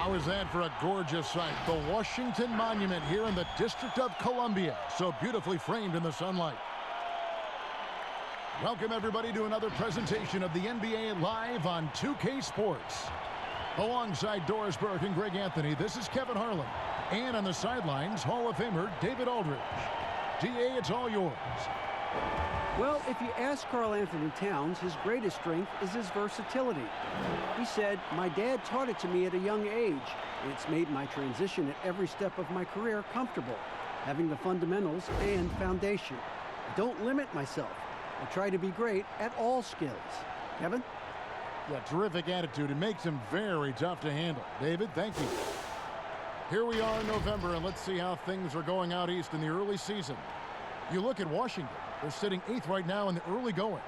How is that for a gorgeous sight? The Washington Monument here in the District of Columbia, so beautifully framed in the sunlight. Welcome, everybody, to another presentation of the NBA Live on 2K Sports. Alongside Doris Burke and Greg Anthony, this is Kevin Harlan. And on the sidelines, Hall of Famer David Aldridge. DA, it's all yours. Well, if you ask Karl Anthony Towns, his greatest strength is his versatility. He said, "My dad taught it to me at a young age, and it's made my transition at every step of my career comfortable, having the fundamentals and foundation. I don't limit myself. I try to be great at all skills." Kevin? Yeah, terrific attitude. It makes him very tough to handle. David, thank you. Here we are in November, and let's see how things are going out east in the early season. You look at Washington. They're sitting 8th right now in the early going.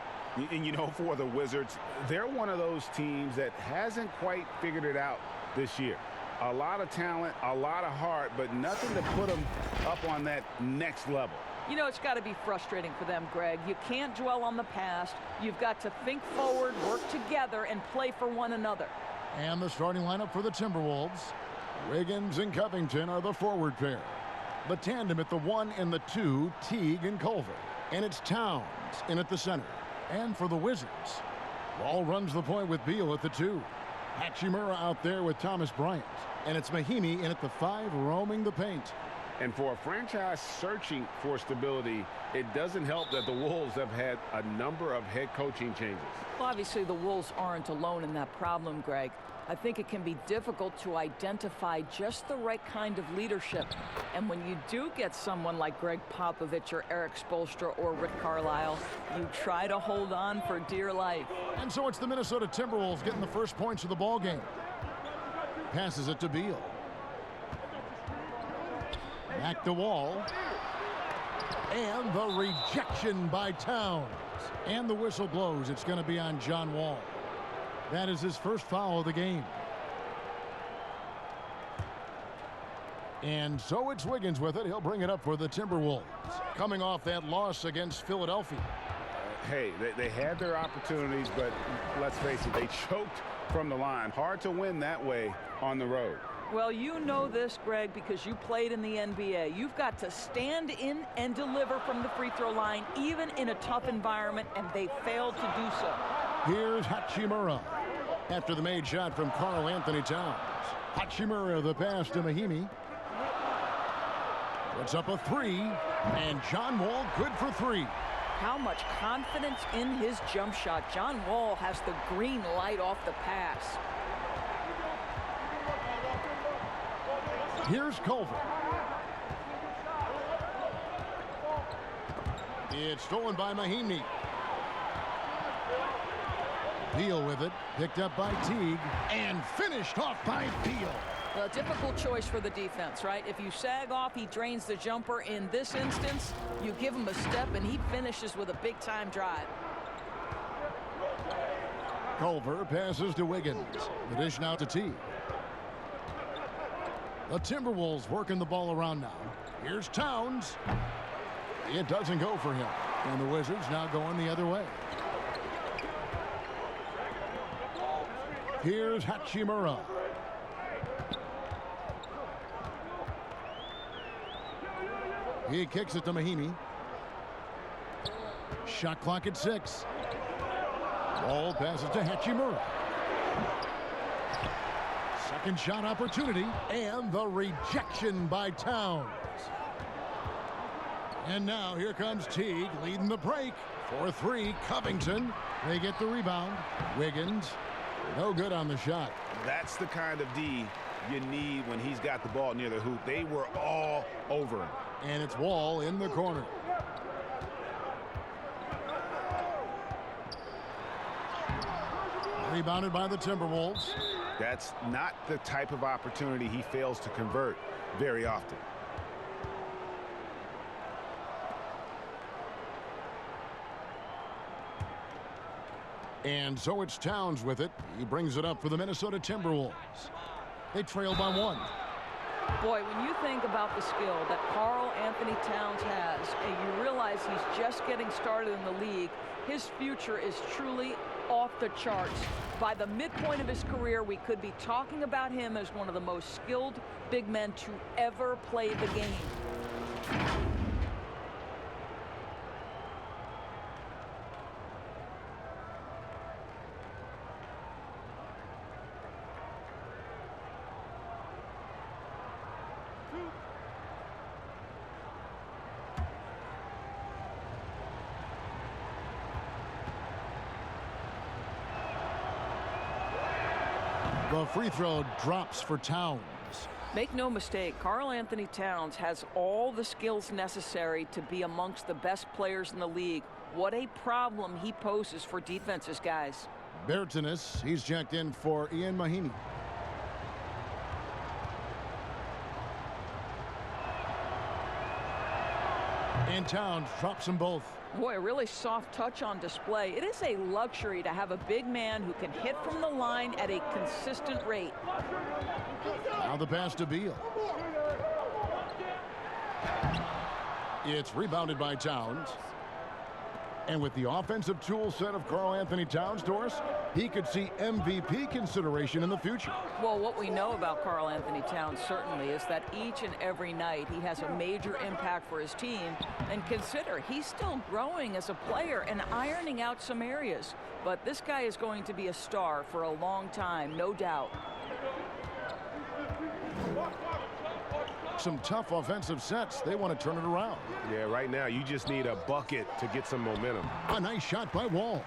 And you know, for the Wizards, they're one of those teams that hasn't quite figured it out this year. A lot of talent, a lot of heart, but nothing to put them up on that next level. You know, it's got to be frustrating for them, Greg. You can't dwell on the past. You've got to think forward, work together, and play for one another. And the starting lineup for the Timberwolves. Wiggins and Covington are the forward pair. The tandem at the 1 and the 2, Teague and Culver. And it's Towns in at the center. And for the Wizards, Wall runs the point with Beal at the 2. Hachimura out there with Thomas Bryant. And it's Mahimi in at the 5, roaming the paint. And for a franchise searching for stability, it doesn't help that the Wolves have had a number of head coaching changes. Well, obviously, the Wolves aren't alone in that problem, Greg. I think it can be difficult to identify just the right kind of leadership. And when you do get someone like Greg Popovich or Eric Spoelstra or Rick Carlisle, you try to hold on for dear life. And so it's the Minnesota Timberwolves getting the first points of the ball game. Passes it to Beal. Back to Wall. And the rejection by Towns. And the whistle blows. It's going to be on John Wall. That is his first foul of the game. And so it's Wiggins with it. He'll bring it up for the Timberwolves. Coming off that loss against Philadelphia. Hey, they had their opportunities, but let's face it, they choked from the line. Hard to win that way on the road. Well, you know this, Greg, because you played in the NBA. You've got to stand in and deliver from the free throw line, even in a tough environment, and they failed to do so. Here's Hachimura. After the made shot from Karl Anthony Towns. Hachimura, the pass to Mahimi. Puts up a 3, and John Wall good for 3. How much confidence in his jump shot. John Wall has the green light off the pass. Here's Culver. It's stolen by Mahimi. Beal with it, picked up by Teague, and finished off by Beal. A difficult choice for the defense, right? If you sag off, he drains the jumper. In this instance, you give him a step, and he finishes with a big-time drive. Culver passes to Wiggins. The dish now to Teague. The Timberwolves working the ball around now. Here's Towns. It doesn't go for him. And the Wizards now going the other way. Here's Hachimura. He kicks it to Mahimi. Shot clock at 6. Ball passes to Hachimura. Second shot opportunity, and the rejection by Towns. And now here comes Teague leading the break. 4-3, Covington. They get the rebound. Wiggins, no good on the shot. That's the kind of D you need when he's got the ball near the hoop. They were all over him. And it's Wall in the corner. Rebounded by the Timberwolves. That's not the type of opportunity he fails to convert very often. And so it's Towns with it. He brings it up for the Minnesota Timberwolves. They trail by 1. Boy, when you think about the skill that Karl Anthony Towns has, and you realize he's just getting started in the league, his future is truly off the charts. By the midpoint of his career, we could be talking about him as one of the most skilled big men to ever play the game. The free throw drops for Towns. Make no mistake, Karl-Anthony Towns has all the skills necessary to be amongst the best players in the league. What a problem he poses for defenses, guys. Bertanis, he's checked in for Ian Mahinmi. And Towns drops them both. Boy, a really soft touch on display. It is a luxury to have a big man who can hit from the line at a consistent rate. Now the pass to Beal. It's rebounded by Towns. And with the offensive tool set of Karl-Anthony Towns, Doris, he could see MVP consideration in the future. Well, what we know about Karl-Anthony Towns certainly is that each and every night he has a major impact for his team. And consider, he's still growing as a player and ironing out some areas. But this guy is going to be a star for a long time, no doubt. Some tough offensive sets. They want to turn it around. Yeah, right now you just need a bucket to get some momentum. A nice shot by Wall.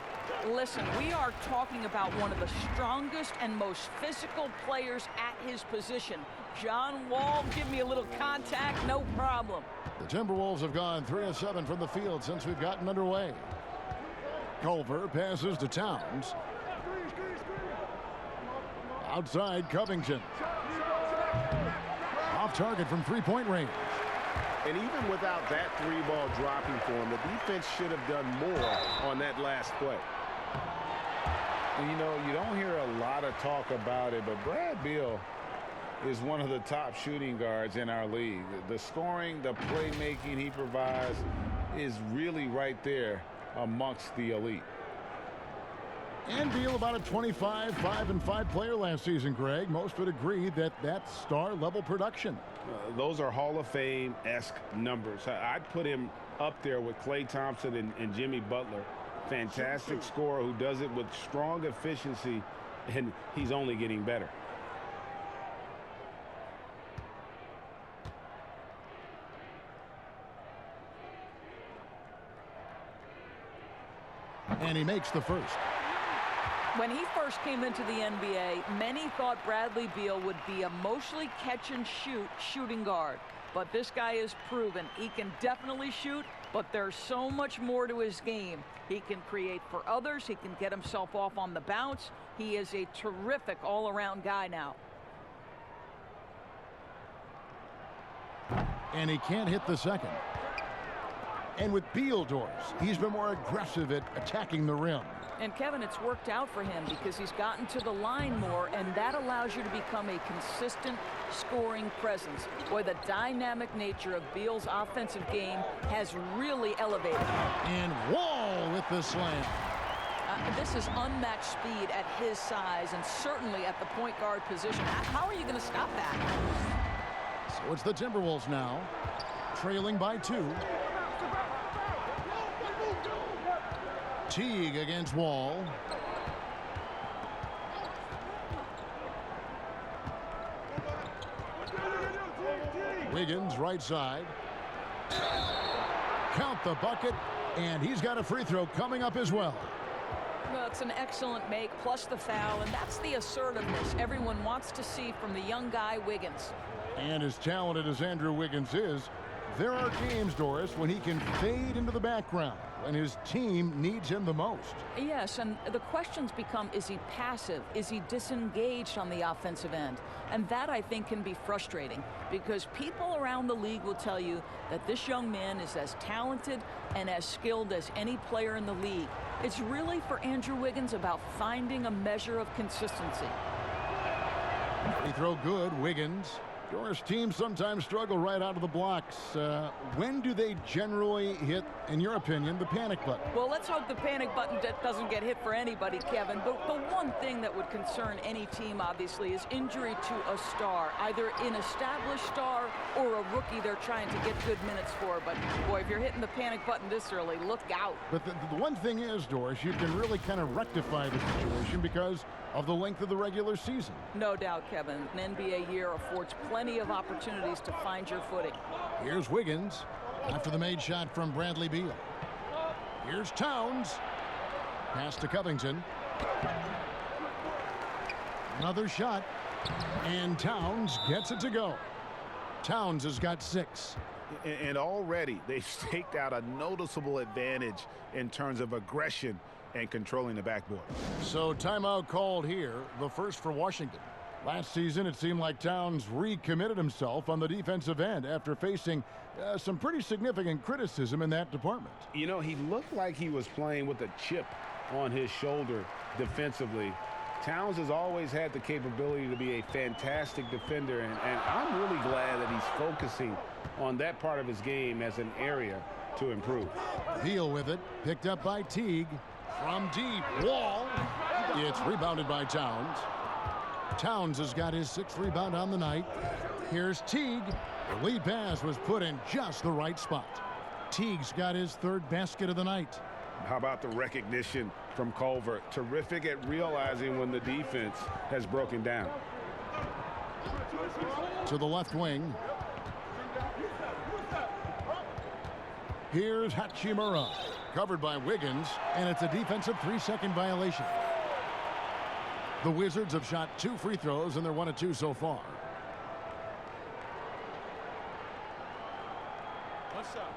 Listen, we are talking about one of the strongest and most physical players at his position. John Wall, give me a little contact, no problem. The Timberwolves have gone 3 of 7 from the field since we've gotten underway. Culver passes to Towns. Outside, Covington. Off target from three-point range. And even without that three ball dropping for him, the defense should have done more on that last play. And you know, you don't hear a lot of talk about it, but Brad Beal is one of the top shooting guards in our league. The scoring, the playmaking he provides is really right there amongst the elite. And Beal about a 25, 5-5 player last season, Greg. Most would agree that that's star-level production. Those are Hall of Fame-esque numbers. I'd put him up there with Klay Thompson and Jimmy Butler. Fantastic scorer who does it with strong efficiency, and he's only getting better. And he makes the first. When he first came into the NBA, many thought Bradley Beal would be a mostly catch-and-shoot shooting guard. But this guy has proven he can definitely shoot, but there's so much more to his game. He can create for others. He can get himself off on the bounce. He is a terrific all-around guy now. And he can't hit the second. And with Beal, Doris, he's been more aggressive at attacking the rim. And Kevin, it's worked out for him because he's gotten to the line more, and that allows you to become a consistent scoring presence. Boy, the dynamic nature of Beal's offensive game has really elevated him. And Wall with the slam. This is unmatched speed at his size and certainly at the point guard position. How are you going to stop that? So it's the Timberwolves now, trailing by 2. Teague against Wall. Wiggins right side. Count the bucket, and he's got a free throw coming up as well. Well, it's an excellent make, plus the foul, and that's the assertiveness everyone wants to see from the young guy, Wiggins. And as talented as Andrew Wiggins is, there are games, Doris, when he can fade into the background when his team needs him the most. Yes, and the questions become, is he passive? Is he disengaged on the offensive end? And that, I think, can be frustrating because people around the league will tell you that this young man is as talented and as skilled as any player in the league. It's really, for Andrew Wiggins, about finding a measure of consistency. Free throw good, Wiggins. Doris, teams sometimes struggle right out of the blocks. When do they generally hit, in your opinion, the panic button? Well, let's hope the panic button doesn't get hit for anybody, Kevin. The one thing that would concern any team, obviously, is injury to a star, either an established star or a rookie they're trying to get good minutes for. But, boy, if you're hitting the panic button this early, look out. But the one thing is, Doris, you can really kind of rectify the situation because of the length of the regular season. No doubt, Kevin. An NBA year affords plenty of opportunities to find your footing. Here's Wiggins after the made shot from Bradley Beal. Here's Towns. Pass to Covington. Another shot. And Towns gets it to go. Towns has got 6. And already they've staked out a noticeable advantage in terms of aggression and controlling the backboard. So timeout called here, the first for Washington. Last season, it seemed like Towns recommitted himself on the defensive end after facing some pretty significant criticism in that department. You know, he looked like he was playing with a chip on his shoulder defensively. Towns has always had the capability to be a fantastic defender, and I'm really glad that he's focusing on that part of his game as an area to improve. Beal with it, picked up by Teague. From deep, Wall. It's rebounded by Towns. Towns has got his 6th rebound on the night. Here's Teague. The lead pass was put in just the right spot. Teague's got his 3rd basket of the night. How about the recognition from Culver? Terrific at realizing when the defense has broken down. To the left wing. Here's Hachimura. Covered by Wiggins, and it's a defensive 3-second violation. The Wizards have shot 2 free throws, and they're 1 of 2 so far. What's up?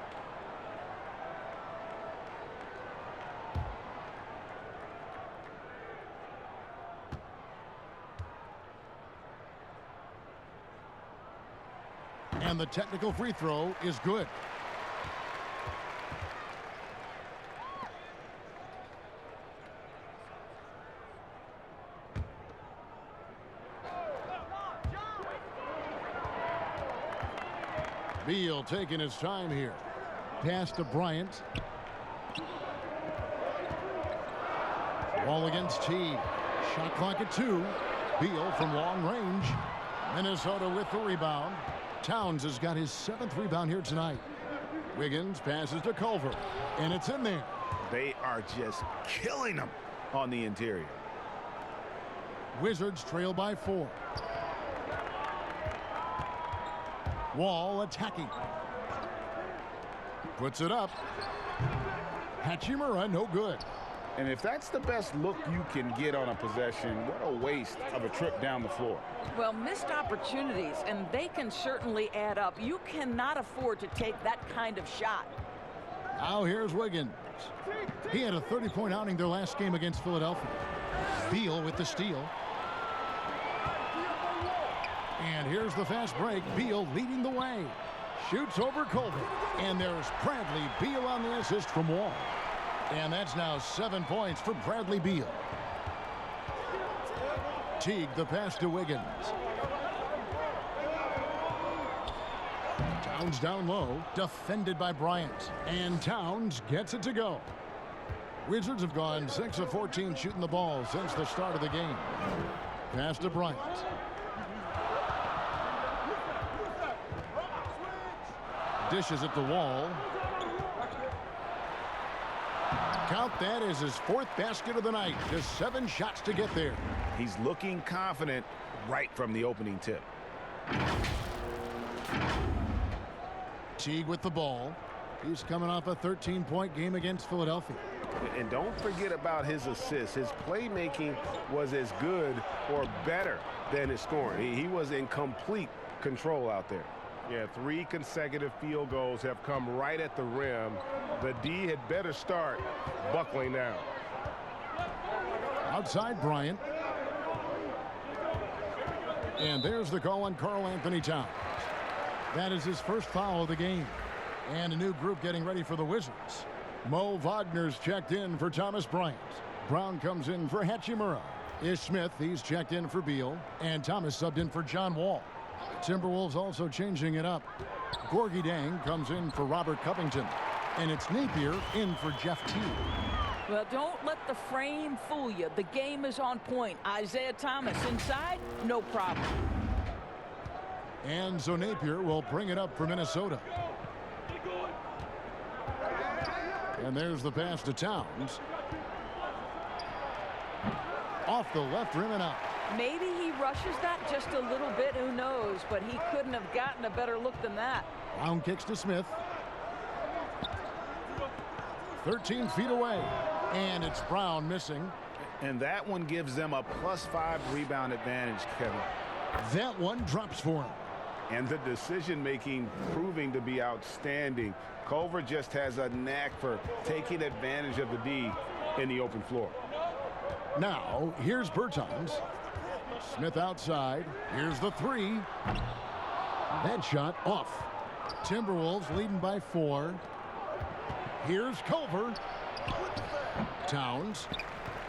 And the technical free throw is good. Beal taking his time here. Pass to Bryant. Ball against Teague. Shot clock at 2. Beal from long range. Minnesota with the rebound. Towns has got his 7th rebound here tonight. Wiggins passes to Culver, and it's in there. They are just killing them on the interior. Wizards trail by 4. Wall attacking. Puts it up. Hachimura, no good. And if that's the best look you can get on a possession, what a waste of a trip down the floor. Well, missed opportunities, and they can certainly add up. You cannot afford to take that kind of shot. Now here's Wiggins. He had a 30-point outing their last game against Philadelphia. Beal with the steal. And here's the fast break. Beal leading the way. Shoots over Culver. And there's Bradley Beal on the assist from Wall. And that's now 7 points for Bradley Beal. Teague the pass to Wiggins. Towns down low. Defended by Bryant. And Towns gets it to go. Wizards have gone 6 of 14 shooting the ball since the start of the game. Pass to Bryant. Dishes at the Wall. Count that as his 4th basket of the night. Just 7 shots to get there. He's looking confident right from the opening tip. Teague with the ball. He's coming off a 13-point game against Philadelphia. And don't forget about his assists. His playmaking was as good or better than his scoring. He was in complete control out there. Yeah, 3 consecutive field goals have come right at the rim. The D had better start buckling down. Outside Bryant. And there's the call on Karl-Anthony Towns. That is his first foul of the game. And a new group getting ready for the Wizards. Mo Wagner's checked in for Thomas Bryant. Brown comes in for Hachimura. Ish Smith, he's checked in for Beal. And Thomas subbed in for John Wall. Timberwolves also changing it up. Gorgie Dang comes in for Robert Covington. And it's Napier in for Jeff Teague. Well, don't let the frame fool you. The game is on point. Isaiah Thomas inside, no problem. And so Napier will bring it up for Minnesota. And there's the pass to Towns. Off the left rim and out. Maybe he rushes that just a little bit, who knows, but he couldn't have gotten a better look than that. Brown kicks to Smith. 13 feet away, and it's Brown missing. And that one gives them a +5 rebound advantage, Kevin. That one drops for him. And the decision-making proving to be outstanding. Culver just has a knack for taking advantage of the D in the open floor. Now, here's Bertans. Smith outside. Here's the three. That shot off. Timberwolves leading by 4. Here's Culver. Towns.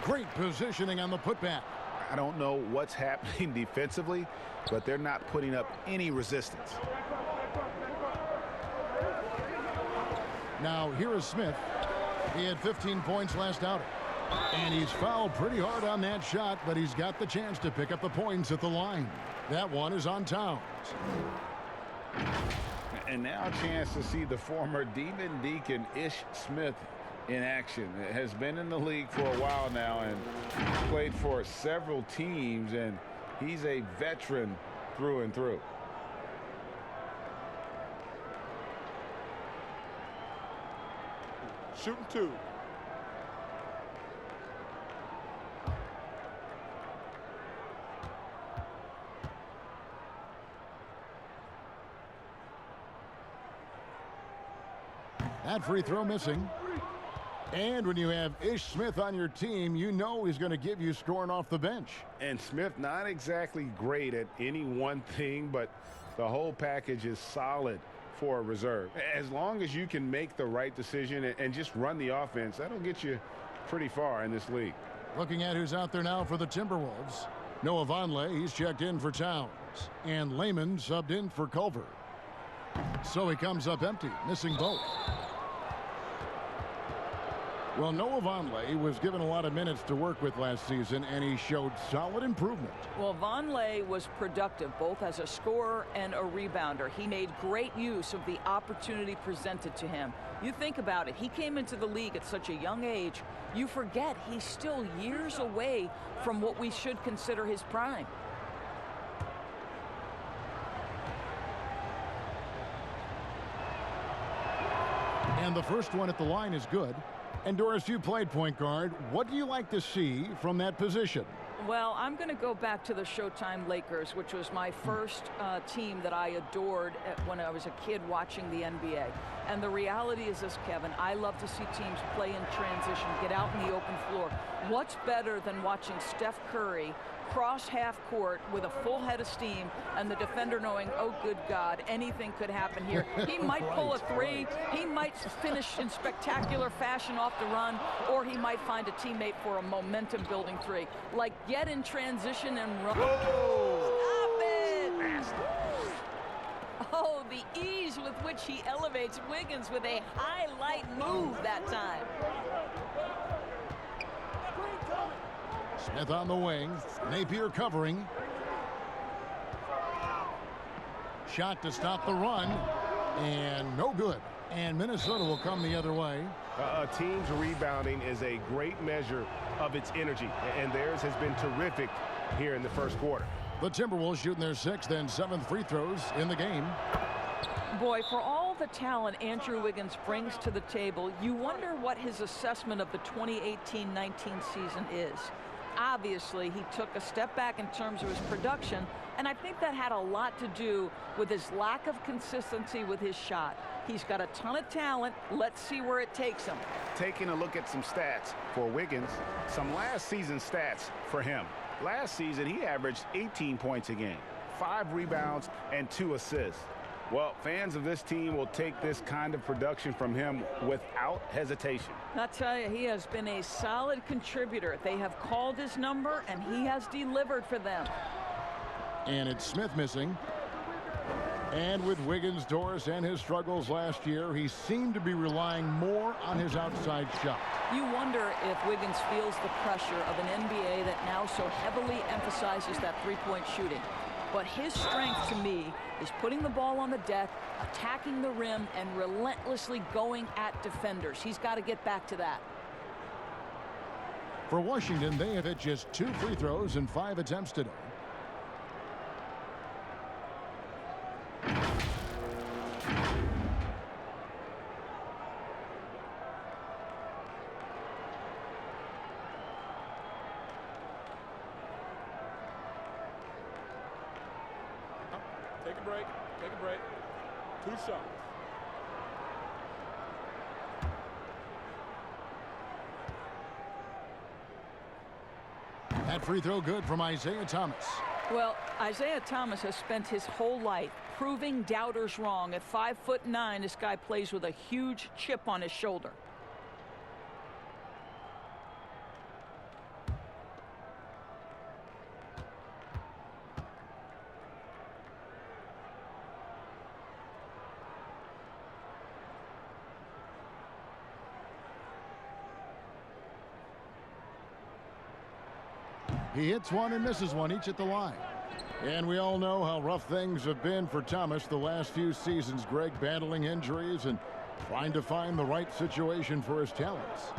Great positioning on the putback. I don't know what's happening defensively, but they're not putting up any resistance. Now, here is Smith. He had 15 points last outing. And he's fouled pretty hard on that shot, but he's got the chance to pick up the points at the line. That one is on Towns. And now a chance to see the former Demon Deacon Ish Smith in action. It has been in the league for a while now and played for several teams, and he's a veteran through and through. Shooting 2. That free throw missing. And when you have Ish Smith on your team, you know he's going to give you scoring off the bench. And Smith not exactly great at any one thing, but the whole package is solid for a reserve. As long as you can make the right decision and just run the offense, that'll get you pretty far in this league. Looking at who's out there now for the Timberwolves. Noah Vonleh, he's checked in for Towns. And Lehman subbed in for Culver. So he comes up empty, missing both. Well, Noah Vonleh was given a lot of minutes to work with last season, and he showed solid improvement. Well, Vonleh was productive, both as a scorer and a rebounder. He made great use of the opportunity presented to him. You think about it. He came into the league at such a young age. You forget he's still years away from what we should consider his prime. And the first one at the line is good. And Doris, you played point guard. What do you like to see from that position? Well, I'm going to go back to the Showtime Lakers, which was my first team that I adored when I was a kid watching the NBA. And the reality is this, Kevin, I love to see teams play in transition, get out in the open floor. What's better than watching Steph Curry cross half court with a full head of steam and the defender knowing, oh, good God, anything could happen here. He might pull a three. He might finish in spectacular fashion off the run, or he might find a teammate for a momentum-building three. Like, get in transition and run. Stop it! Oh, the ease with which he elevates Wiggins with a highlight move that time. Smith on the wing. Napier covering. Shot to stop the run. And no good. And Minnesota will come the other way. A team's rebounding is a great measure of its energy, and theirs has been terrific here in the first quarter. The Timberwolves shooting their 6th and 7th free throws in the game. Boy, for all the talent Andrew Wiggins brings to the table, you wonder what his assessment of the 2018-19 season is. Obviously, he took a step back in terms of his production, and I think that had a lot to do with his lack of consistency with his shot. He's got a ton of talent. Let's see where it takes him. Taking a look at some stats for Wiggins, some last season stats for him. Last season, he averaged 18 points a game, 5 rebounds, and 2 assists. Well, fans of this team will take this kind of production from him without hesitation. I tell you, he has been a solid contributor. They have called his number, and he has delivered for them. And it's Smith missing. And with Wiggins, Doris, and his struggles last year, he seemed to be relying more on his outside shot. You wonder if Wiggins feels the pressure of an NBA that now so heavily emphasizes that three-point shooting. But his strength, to me, is putting the ball on the deck, attacking the rim, and relentlessly going at defenders. He's got to get back to that. For Washington, they have hit just 2 free throws in 5 attempts today. Take a break. Take a break. 2 shots. That free throw good from Isaiah Thomas. Well, Isaiah Thomas has spent his whole life proving doubters wrong. At 5'9", this guy plays with a huge chip on his shoulder. He hits one and misses one, each at the line. And we all know how rough things have been for Thomas the last few seasons, Greg, battling injuries and trying to find the right situation for his talents.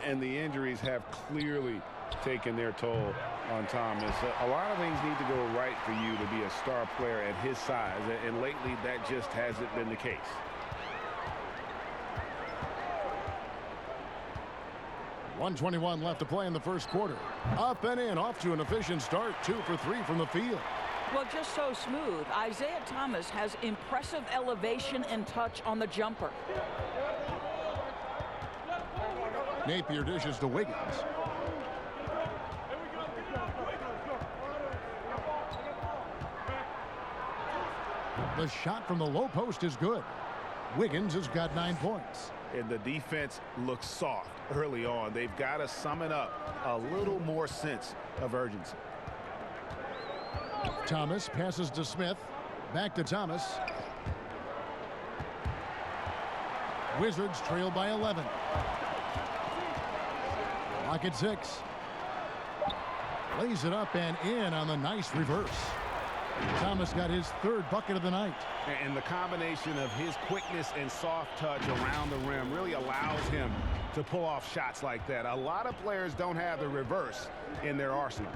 And the injuries have clearly taken their toll on Thomas. A lot of things need to go right for you to be a star player at his size, and lately that just hasn't been the case. .121 left to play in the first quarter. Up and in, off to an efficient start. 2 for 3 from the field. Well, just so smooth. Isaiah Thomas has impressive elevation and touch on the jumper. Napier dishes to Wiggins. The shot from the low post is good. Wiggins has got 9 points. And the defense looks soft early on. They've got to summon up a little more sense of urgency. Thomas passes to Smith. Back to Thomas. Wizards trail by 11. Clock at 6. Lays it up and in on the nice reverse. Thomas got his 3rd bucket of the night. And the combination of his quickness and soft touch around the rim really allows him to pull off shots like that. A lot of players don't have the reverse in their arsenal.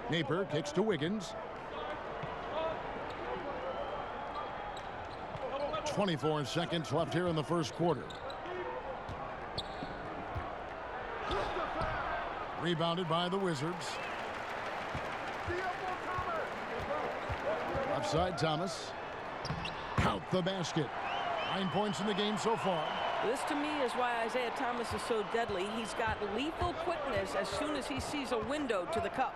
Napier kicks to Wiggins. 24 seconds left here in the first quarter. Rebounded by the Wizards. Offside Thomas. Count the basket. 9 points in the game so far. This, to me, is why Isaiah Thomas is so deadly. He's got lethal quickness as soon as he sees a window to the cup.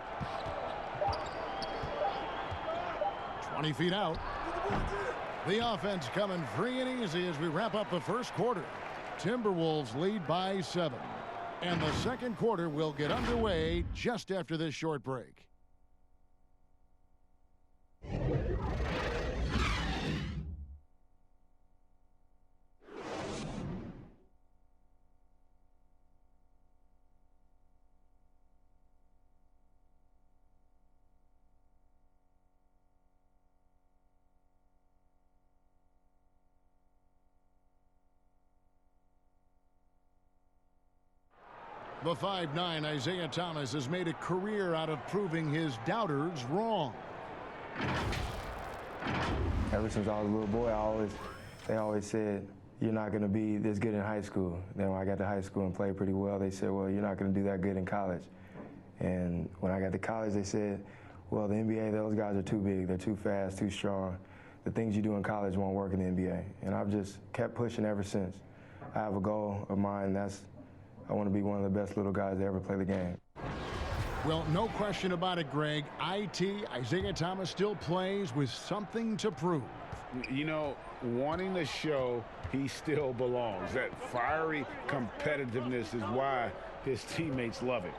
20 feet out. The offense coming free and easy as we wrap up the first quarter. Timberwolves lead by 7. And the second quarter will get underway just after this short break. The 5'9" Isaiah Thomas has made a career out of proving his doubters wrong. Ever since I was a little boy, they always said, you're not going to be this good in high school. Then when I got to high school and played pretty well, they said, well, you're not going to do that good in college. And when I got to college, they said, well, the NBA, those guys are too big. They're too fast, too strong. The things you do in college won't work in the NBA. And I've just kept pushing ever since. I have a goal of mine, that's I want to be one of the best little guys to ever play the game. Well, no question about it, Greg. Isaiah Thomas still plays with something to prove. You know, wanting to show he still belongs. That fiery competitiveness is why his teammates love him.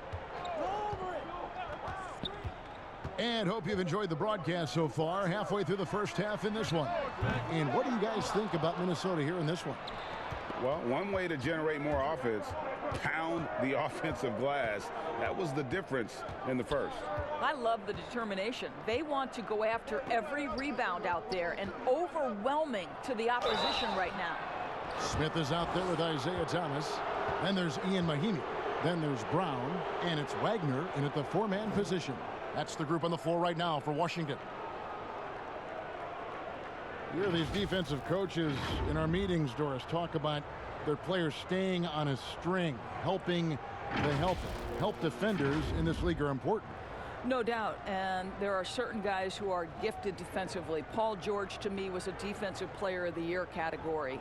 And hope you've enjoyed the broadcast so far. Halfway through the first half in this one. And what do you guys think about Minnesota here in this one? Well, one way to generate more offense, pound the offensive glass. That was the difference in the first. I love the determination. They want to go after every rebound out there, and overwhelming to the opposition right now. Smith is out there with Isaiah Thomas. Then there's Ian Mahinmi. Then there's Brown. And it's Wagner in at the four-man position. That's the group on the floor right now for Washington. You hear these defensive coaches in our meetings, Doris, talk about their players staying on a string, helping the help defenders in this league are important. No doubt, and there are certain guys who are gifted defensively. Paul George, to me, was a Defensive Player of the Year category.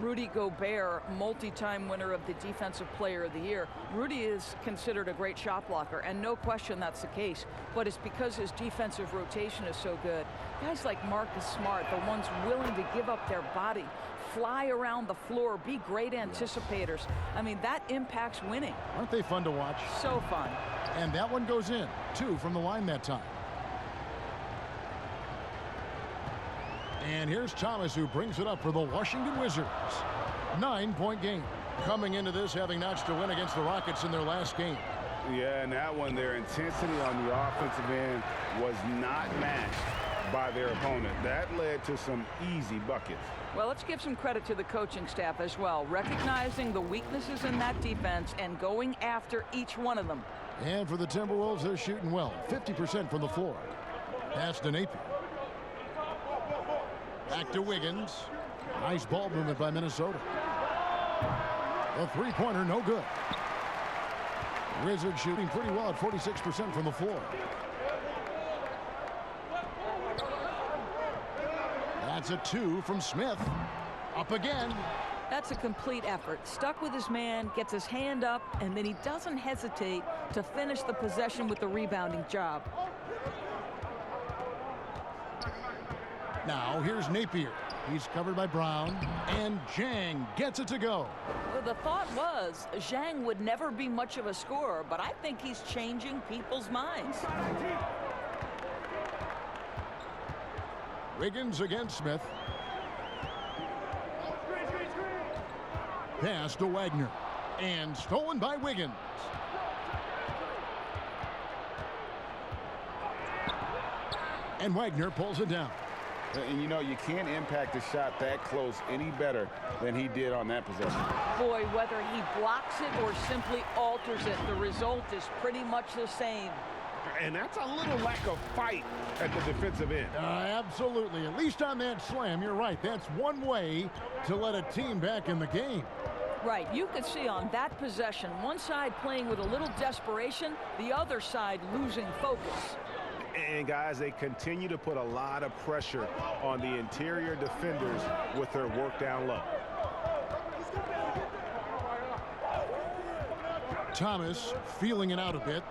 Rudy Gobert, multi-time winner of the Defensive Player of the Year. Rudy is considered a great shot blocker, and no question that's the case, but it's because his defensive rotation is so good. Guys like Marcus Smart, the ones willing to give up their body, fly around the floor, be great anticipators. I mean, that impacts winning. Aren't they fun to watch? So fun. And that one goes in. 2 from the line that time. And here's Thomas, who brings it up for the Washington Wizards. 9-point game. Coming into this, having notched a win against the Rockets in their last game. Yeah, and that one, their intensity on the offensive end was not matched by their opponent. That led to some easy buckets. Well, let's give some credit to the coaching staff as well, recognizing the weaknesses in that defense and going after each one of them. And for the Timberwolves, they're shooting well. 50% from the floor. Pass to Napier. Back to Wiggins. Nice ball movement by Minnesota. The three-pointer, no good. Wizards shooting pretty well at 46% from the floor. That's a 2 from Smith. Up again. That's a complete effort. Stuck with his man, gets his hand up, and then he doesn't hesitate to finish the possession with the rebounding job. Now here's Napier. He's covered by Brown, and Zhang gets it to go. Well, the thought was Zhang would never be much of a scorer, but I think he's changing people's minds. Wiggins against Smith. Pass to Wagner, and stolen by Wiggins. And Wagner pulls it down. And you know, you can't impact a shot that close any better than he did on that possession. Boy, whether he blocks it or simply alters it, the result is pretty much the same. And that's a little lack of fight at the defensive end. Absolutely. At least on that slam, you're right. That's one way to let a team back in the game. Right. You could see on that possession, one side playing with a little desperation, the other side losing focus. And guys, they continue to put a lot of pressure on the interior defenders with their work down low. Thomas feeling it out a bit.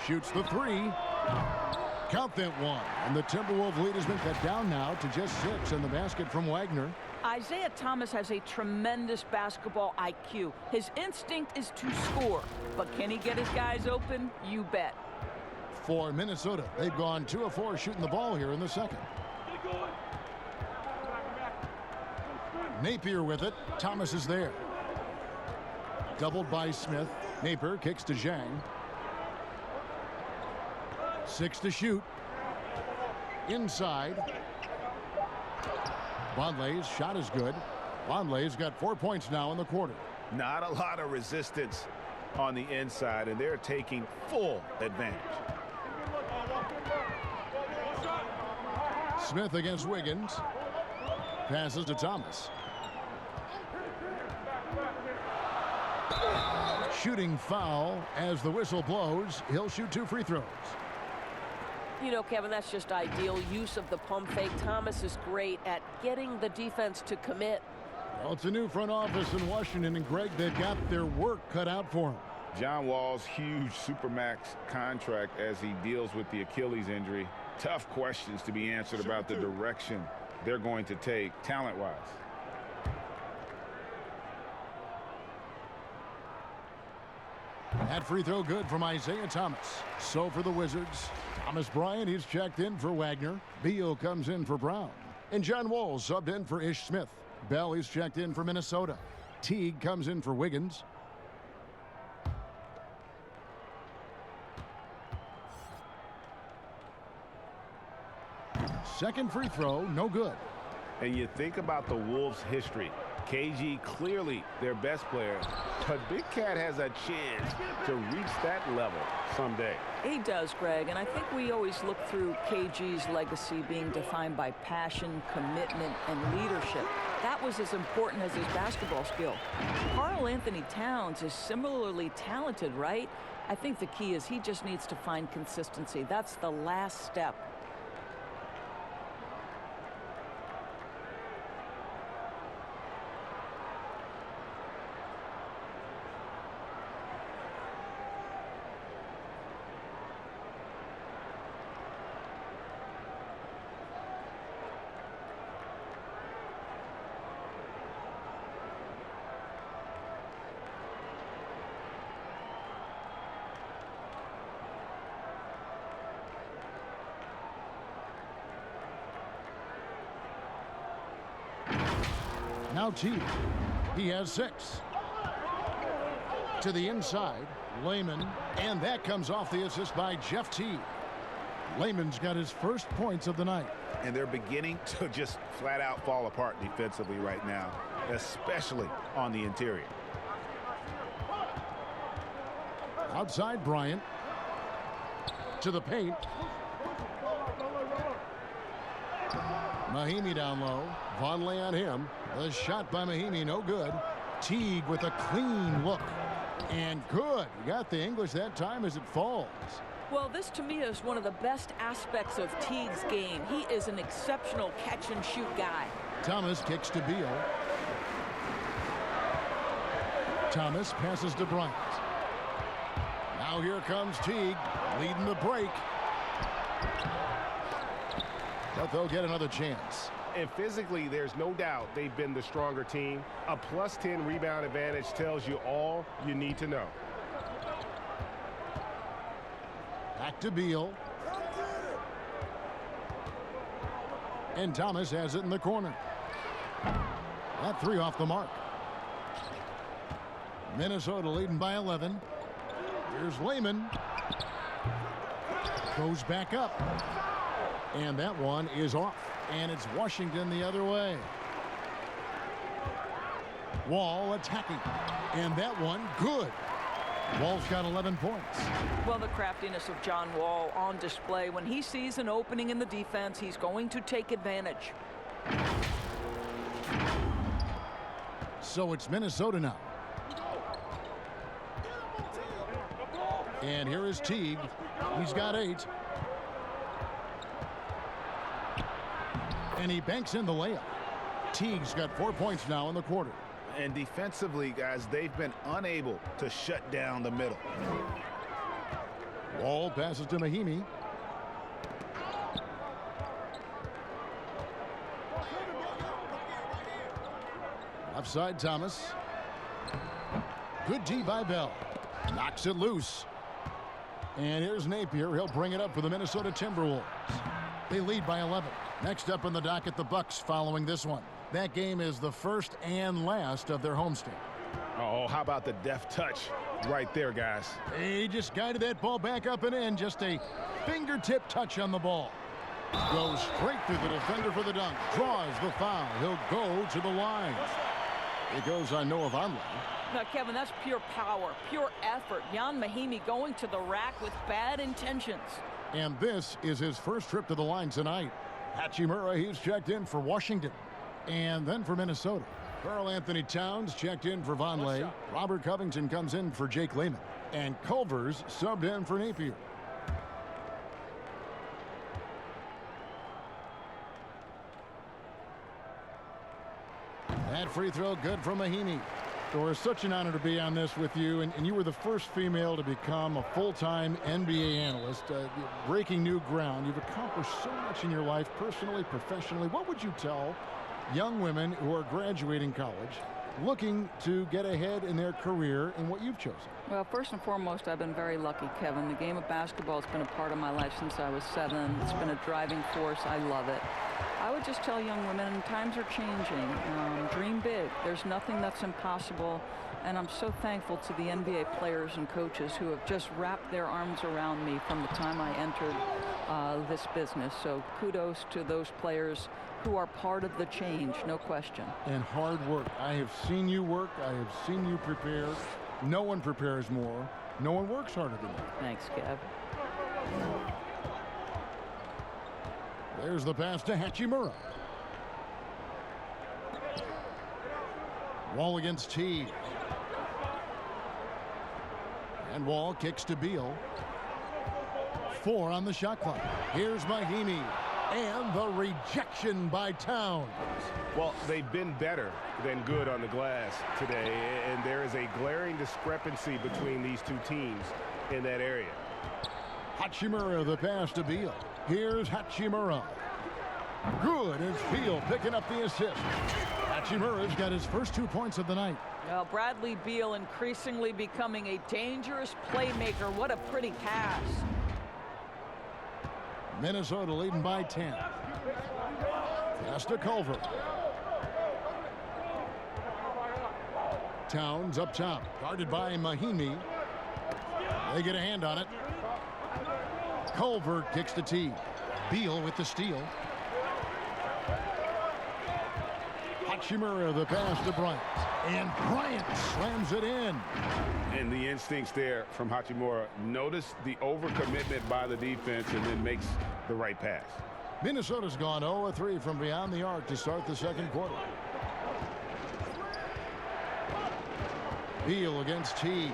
Shoots the 3. Count that one. And the Timberwolves lead has been cut down now to just 6 in the basket from Wagner. Isaiah Thomas has a tremendous basketball IQ. His instinct is to score. But can he get his guys open? You bet. For Minnesota, they've gone 2 of 4 shooting the ball here in the second. Napier with it. Thomas is there. Doubled by Smith. Napier kicks to Zhang. 6 to shoot. Inside. Vonleh's shot is good. Vonleh's got 4 points now in the quarter. Not a lot of resistance on the inside, and they're taking full advantage. Smith against Wiggins. Passes to Thomas. Shooting foul as the whistle blows. He'll shoot 2 free throws. You know, Kevin, that's just ideal use of the pump fake. Thomas is great at getting the defense to commit. Well, it's a new front office in Washington, and Greg, they've got their work cut out for him. John Wall's huge Supermax contract as he deals with the Achilles injury. Tough questions to be answered about the direction they're going to take talent-wise. That free throw good from Isaiah Thomas. So for the Wizards, Thomas Bryant, he's checked in for Wagner. Beal comes in for Brown. And John Wall subbed in for Ish Smith. Bell, he's checked in for Minnesota. Teague comes in for Wiggins. Second free throw, no good. And you think about the Wolves' history. KG clearly their best player, but Big Cat has a chance to reach that level someday. He does, Greg, and I think we always look through KG's legacy being defined by passion, commitment, and leadership. That was as important as his basketball skill. Karl Anthony Towns is similarly talented, right? I think the key is he just needs to find consistency. That's the last step. Now Teague. He has 6. To the inside, Layman, and that comes off the assist by Jeff Teague. Layman's got his first points of the night. And they're beginning to just flat out fall apart defensively right now, especially on the interior. Outside Bryant. To the paint. Mahinmi down low. Vonleh on him. The shot by Mahinmi, no good. Teague with a clean look. And good. He got the English that time as it falls. Well, this to me is one of the best aspects of Teague's game. He is an exceptional catch-and-shoot guy. Thomas kicks to Beal. Thomas passes to Bryant. Now here comes Teague, leading the break. But they'll get another chance. And physically, there's no doubt they've been the stronger team. A +10 rebound advantage tells you all you need to know. Back to Beal. And Thomas has it in the corner. That 3 off the mark. Minnesota leading by 11. Here's Layman. Goes back up. And that one is off. And it's Washington the other way. Wall attacking. And that one good. Wall's got 11 points. Well, the craftiness of John Wall on display. When he sees an opening in the defense, he's going to take advantage. So it's Minnesota now. And here is Teague. He's got 8. And he banks in the layup. Teague's got 4 points now in the quarter. And defensively, guys, they've been unable to shut down the middle. Wall passes to Mahinmi. Offside Thomas. Good D by Bell. Knocks it loose. And here's Napier. He'll bring it up for the Minnesota Timberwolves. They lead by 11. Next up on the docket, the Bucks following this one. That game is the first and last of their homestand. Oh, how about the deft touch right there, guys? He just guided that ball back up and in. Just a fingertip touch on the ball. Goes straight through the defender for the dunk. Draws the foul. He'll go to the line. It goes on Noah Vonleh. Now, Kevin, that's pure power, pure effort. Jan Mahinmi going to the rack with bad intentions. And this is his first trip to the line tonight. Hachimura, he's checked in for Washington. And then for Minnesota. Karl Anthony Towns checked in for Vonleh. Robert Covington comes in for Jake Layman. And Culver's subbed in for Napier. That free throw good from Mahinmi. It was such an honor to be on this with you, and you were the first female to become a full-time NBA analyst, breaking new ground. You've accomplished so much in your life, personally, professionally. What would you tell young women who are graduating college looking to get ahead in their career in what you've chosen? Well, first and foremost, I've been very lucky, Kevin. The game of basketball has been a part of my life since I was 7. It's been a driving force. I love it. I would just tell young women, times are changing. Dream big. There's nothing that's impossible. And I'm so thankful to the NBA players and coaches who have just wrapped their arms around me from the time I entered this business. So kudos to those players who are part of the change, no question. And hard work. I have seen you work. I have seen you prepare. No one prepares more. No one works harder than you. Thanks, Kev. There's the pass to Hachimura. Wall against T. And Wall kicks to Beal. 4 on the shot clock. Here's Mahimi. And the rejection by Towns. Well, they've been better than good on the glass today, and there is a glaring discrepancy between these two teams in that area. Hachimura, the pass to Beal. Here's Hachimura. Good as Beal picking up the assist. Hachimura's got his first 2 points of the night. Well, Bradley Beal increasingly becoming a dangerous playmaker. What a pretty pass. Minnesota leading by 10. Pass to Culver. Towns up top, guarded by Mahimi. They get a hand on it. Culver kicks to T. Beal with the steal. Hachimura, the pass to Bryant. And Bryant slams it in. And the instincts there from Hachimura. Notice the overcommitment by the defense and then makes the right pass. Minnesota's gone 0-3 from beyond the arc to start the second quarter. Beal against T.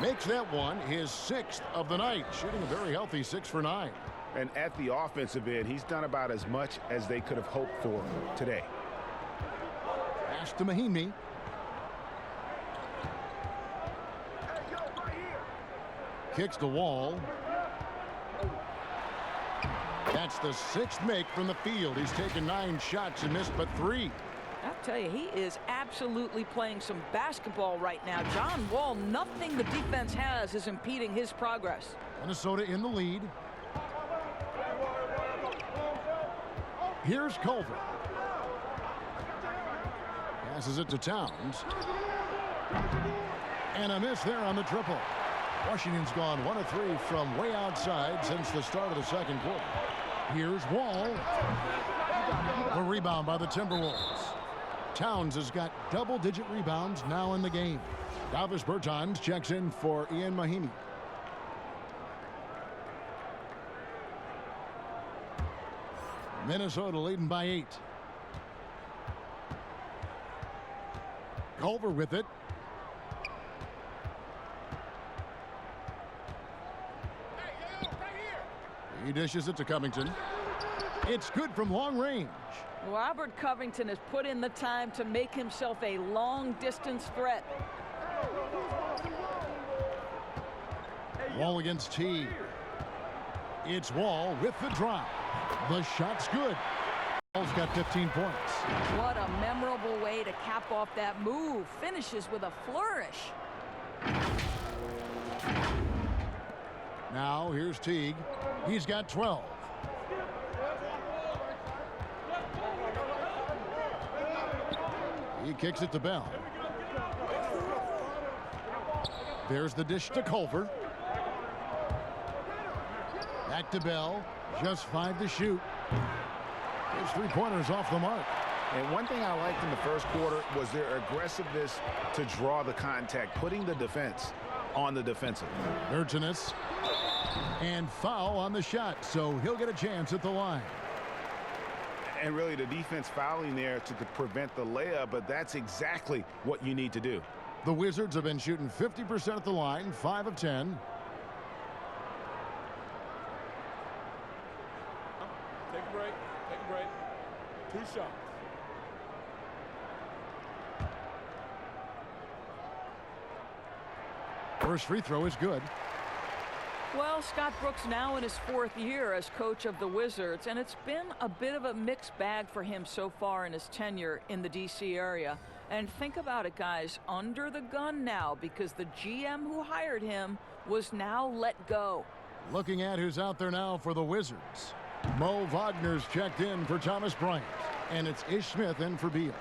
Makes that one his 6th of the night, shooting a very healthy 6 for 9. And at the offensive end, he's done about as much as they could have hoped for today. Pass to Mahimi. Kicks the Wall. That's the 6th make from the field. He's taken 9 shots and missed but 3. I'll tell you, he is absolutely playing some basketball right now. John Wall, nothing the defense has is impeding his progress. Minnesota in the lead. Here's Culver. Passes it to Towns. And a miss there on the triple. Washington's gone 1-3 from way outside since the start of the second quarter. Here's Wall. The rebound by the Timberwolves. Towns has got double-digit rebounds now in the game. Davis Bertans checks in for Ian Mahimi. Minnesota leading by 8. Culver with it. He dishes it to Covington. It's good from long range. Robert Covington has put in the time to make himself a long-distance threat. Wall against T. It's Wall with the drop. The shot's good. Wall's got 15 points. What a memorable way to cap off that move. Finishes with a flourish. Now here's Teague. He's got 12. He kicks it to Bell. There's the dish to Culver. Back to Bell. Just 5 to shoot. His 3-pointers off the mark. And one thing I liked in the first quarter was their aggressiveness to draw the contact, putting the defense on the defensive. Bertans. And foul on the shot, so he'll get a chance at the line. And really the defense fouling there to prevent the layup, but that's exactly what you need to do. The Wizards have been shooting 50% at the line, 5 of 10. Take a break. Take a break. 2 shots. First free throw is good. Well, Scott Brooks now in his 4th year as coach of the Wizards, and it's been a bit of a mixed bag for him so far in his tenure in the D.C. area. And think about it, guys, under the gun now because the GM who hired him was now let go. Looking at who's out there now for the Wizards. Mo Wagner's checked in for Thomas Bryant, and it's Ish Smith in for Beal.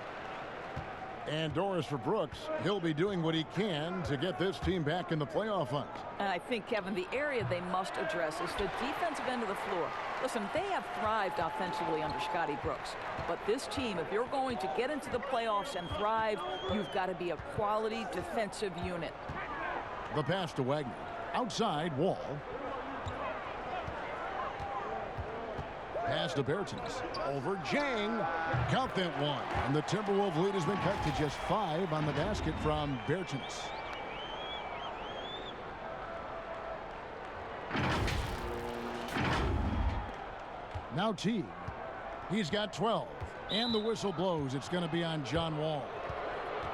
And Doris for Brooks. He'll be doing what he can to get this team back in the playoff hunt. And I think, Kevin, the area they must address is the defensive end of the floor. Listen, they have thrived offensively under Scotty Brooks. But this team, if you're going to get into the playoffs and thrive, you've got to be a quality defensive unit. The pass to Wagner. Outside, Wall. Pass to Bertens. Over Jang. Count that one. And the Timberwolves lead has been cut to just 5 on the basket from Bertens. Now Teague. He's got 12. And the whistle blows. It's going to be on John Wall.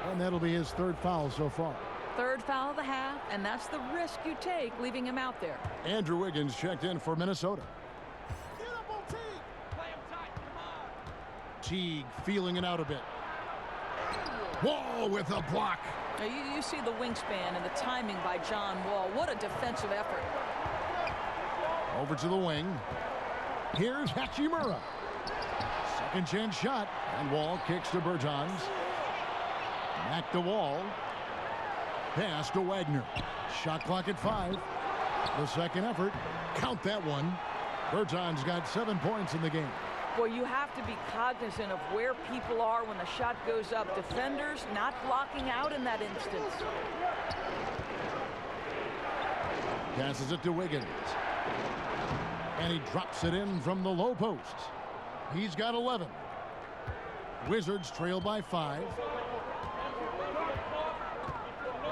And that'll be his 3rd foul so far. 3rd foul of the half, and that's the risk you take leaving him out there. Andrew Wiggins checked in for Minnesota. Teague feeling it out a bit. Wall with a block. Now you see the wingspan and the timing by John Wall. What a defensive effort. Over to the wing. Here's Hachimura. Second chance shot. And Wall kicks to Bertans. Back to Wall. Pass to Wagner. Shot clock at 5. The second effort. Count that one. Bertans got 7 points in the game. Well, you have to be cognizant of where people are when the shot goes up. Defenders not blocking out in that instance. Passes it to Wiggins. And he drops it in from the low post. He's got 11. Wizards trail by 5.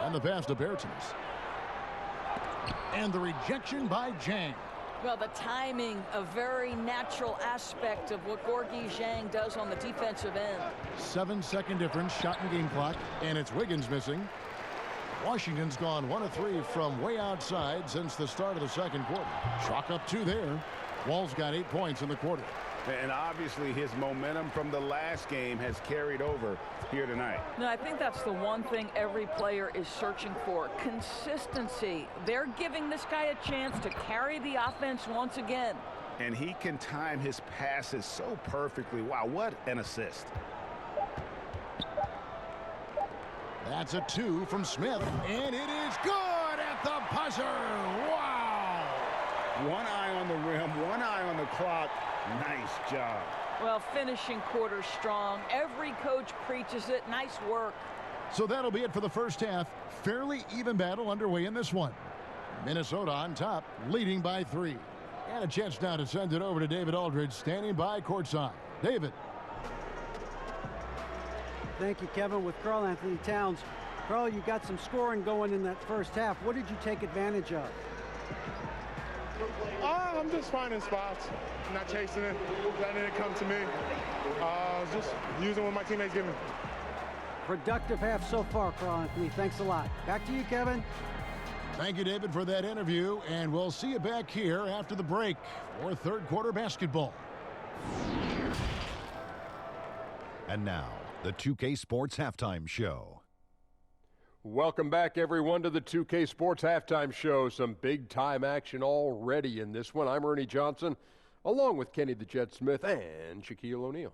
And the pass to Bertens. And the rejection by Jang. Well, the timing, a very natural aspect of what Gorgui Dieng does on the defensive end. 7-second difference, shot and game clock, and it's Wiggins missing. Washington's gone 1 of 3 from way outside since the start of the second quarter. Chalk up 2 there. Wall's got 8 points in the quarter. And obviously his momentum from the last game has carried over here tonight. No, I think that's the one thing every player is searching for. Consistency. They're giving this guy a chance to carry the offense once again. And he can time his passes so perfectly. Wow, what an assist. That's a 2 from Smith. And it is good at the buzzer. Wow. One eye on the rim, one eye on the clock. Nice job. Well, finishing quarter strong. Every coach preaches it. Nice work. So that'll be it for the first half. Fairly even battle underway in this one. Minnesota on top, leading by 3. And a chance now to send it over to David Aldridge, standing by courtside. David. Thank you, Kevin. With Karl Anthony Towns. Karl, you got some scoring going in that first half. What did you take advantage of? I'm just finding spots, not chasing it, letting it come to me. Just using what my teammates give me. Productive half so far, Karl Anthony. Thanks a lot. Back to you, Kevin. Thank you, David, for that interview, and we'll see you back here after the break for third quarter basketball. And now, the 2K Sports Halftime Show. Welcome back, everyone, to the 2K Sports Halftime Show. Some big-time action already in this one. I'm Ernie Johnson, along with Kenny the Jet Smith and Shaquille O'Neal.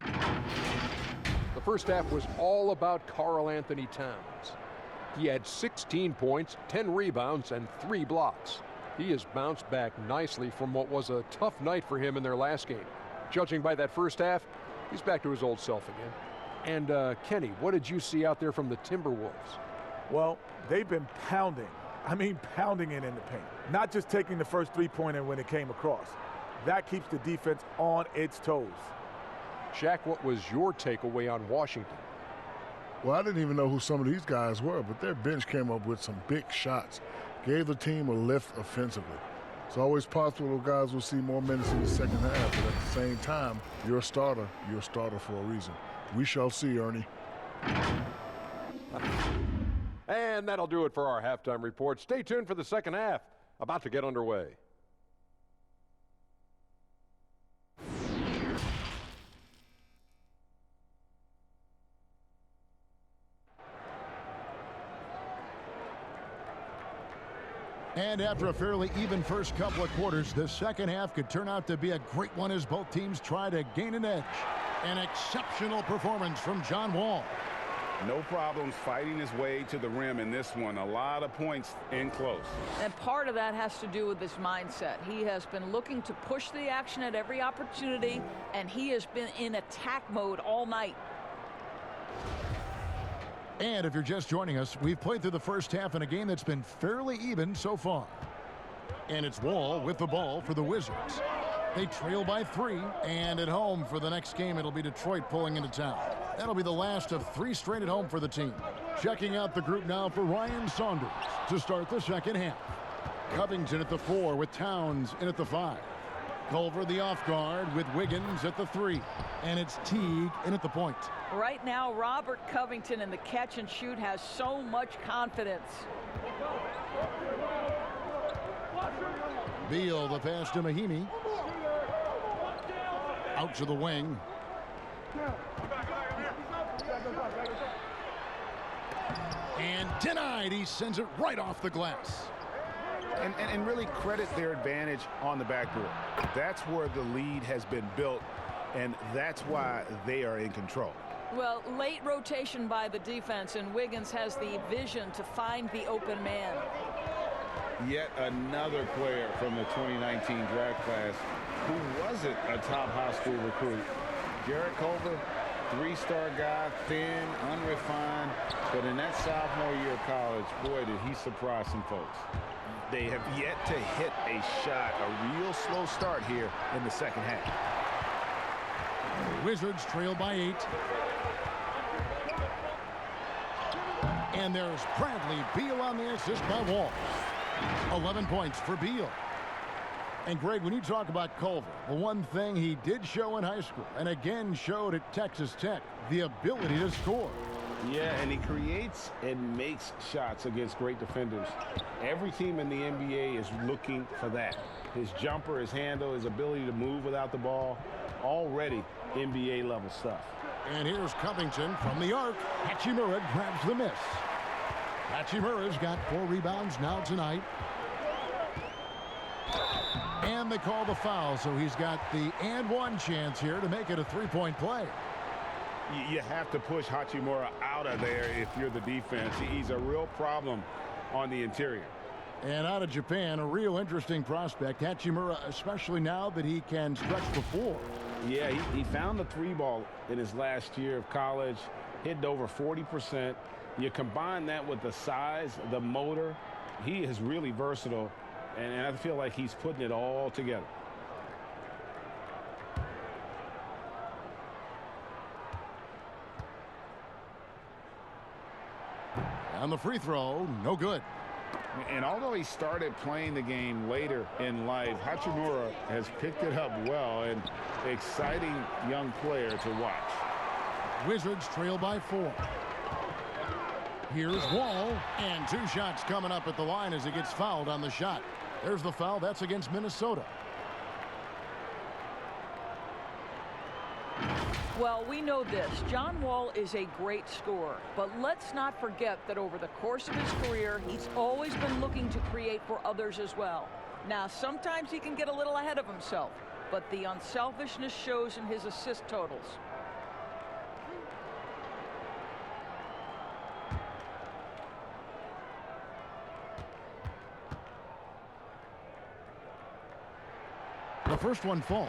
The first half was all about Karl Anthony Towns. He had 16 points, 10 rebounds, and 3 blocks. He has bounced back nicely from what was a tough night for him in their last game. Judging by that first half, he's back to his old self again. And Kenny, what did you see out there from the Timberwolves? Well, they've been pounding it in the paint. Not just taking the first three-pointer when it came across. That keeps the defense on its toes. Shaq, what was your takeaway on Washington? Well, I didn't even know who some of these guys were, but their bench came up with some big shots. Gave the team a lift offensively. It's always possible those guys will see more minutes in the second half, but at the same time, you're a starter for a reason. We shall see, Ernie. And that'll do it for our halftime report. Stay tuned for the second half, about to get underway. And after a fairly even first couple of quarters, the second half could turn out to be a great one as both teams try to gain an edge. An exceptional performance from John Wall. No problems fighting his way to the rim in this one. A lot of points in close. And part of that has to do with his mindset. He has been looking to push the action at every opportunity, and he has been in attack mode all night. And if you're just joining us, we've played through the first half in a game that's been fairly even so far. And it's Wall with the ball for the Wizards. They trail by 3, and at home for the next game, it'll be Detroit pulling into town. That'll be the last of 3 straight at home for the team. Checking out the group now for Ryan Saunders to start the second half. Covington at the 4 with Towns in at the 5. Culver the off guard with Wiggins at the 3. And it's Teague in at the point. Right now, Robert Covington in the catch and shoot has so much confidence. Beal the pass to Mahimi. Out to the wing. And denied. He sends it right off the glass. And really credit their advantage on the backboard. That's where the lead has been built, and that's why they are in control. Well, late rotation by the defense, and Wiggins has the vision to find the open man. Yet another player from the 2019 draft class who wasn't a top high school recruit. Jarrett Culver, 3-star guy, thin, unrefined, but in that sophomore year of college, boy, did he surprise some folks. They have yet to hit a shot, a real slow start here in the second half. Wizards trail by 8. And there's Bradley Beal on the assist by Wall. 11 points for Beal. And Greg, when you talk about Culver, the one thing he did show in high school and again showed at Texas Tech, the ability to score. Yeah, and he creates and makes shots against great defenders. Every team in the NBA is looking for that. His jumper, his handle, his ability to move without the ball, already NBA level stuff. And here's Covington from the arc. Hachimura grabs the miss. Hachimura's got 4 rebounds now tonight. And they call the foul, so he's got the and one chance here to make it a 3-point play. You have to push Hachimura out of there if you're the defense. He's a real problem on the interior. And out of Japan, a real interesting prospect. Hachimura, especially now that he can stretch the floor. Yeah, he found the 3-ball in his last year of college, hitting over 40%. You combine that with the size, the motor, he is really versatile, and I feel like he's putting it all together. On the free throw, no good. And although he started playing the game later in life, Hachimura has picked it up well, and exciting young player to watch. Wizards trail by 4. Here's Wall, and 2 shots coming up at the line as he gets fouled on the shot. There's the foul. That's against Minnesota. Well, we know this. John Wall is a great scorer, but let's not forget that over the course of his career, he's always been looking to create for others as well. Now, sometimes he can get a little ahead of himself, but the unselfishness shows in his assist totals. The first one falls.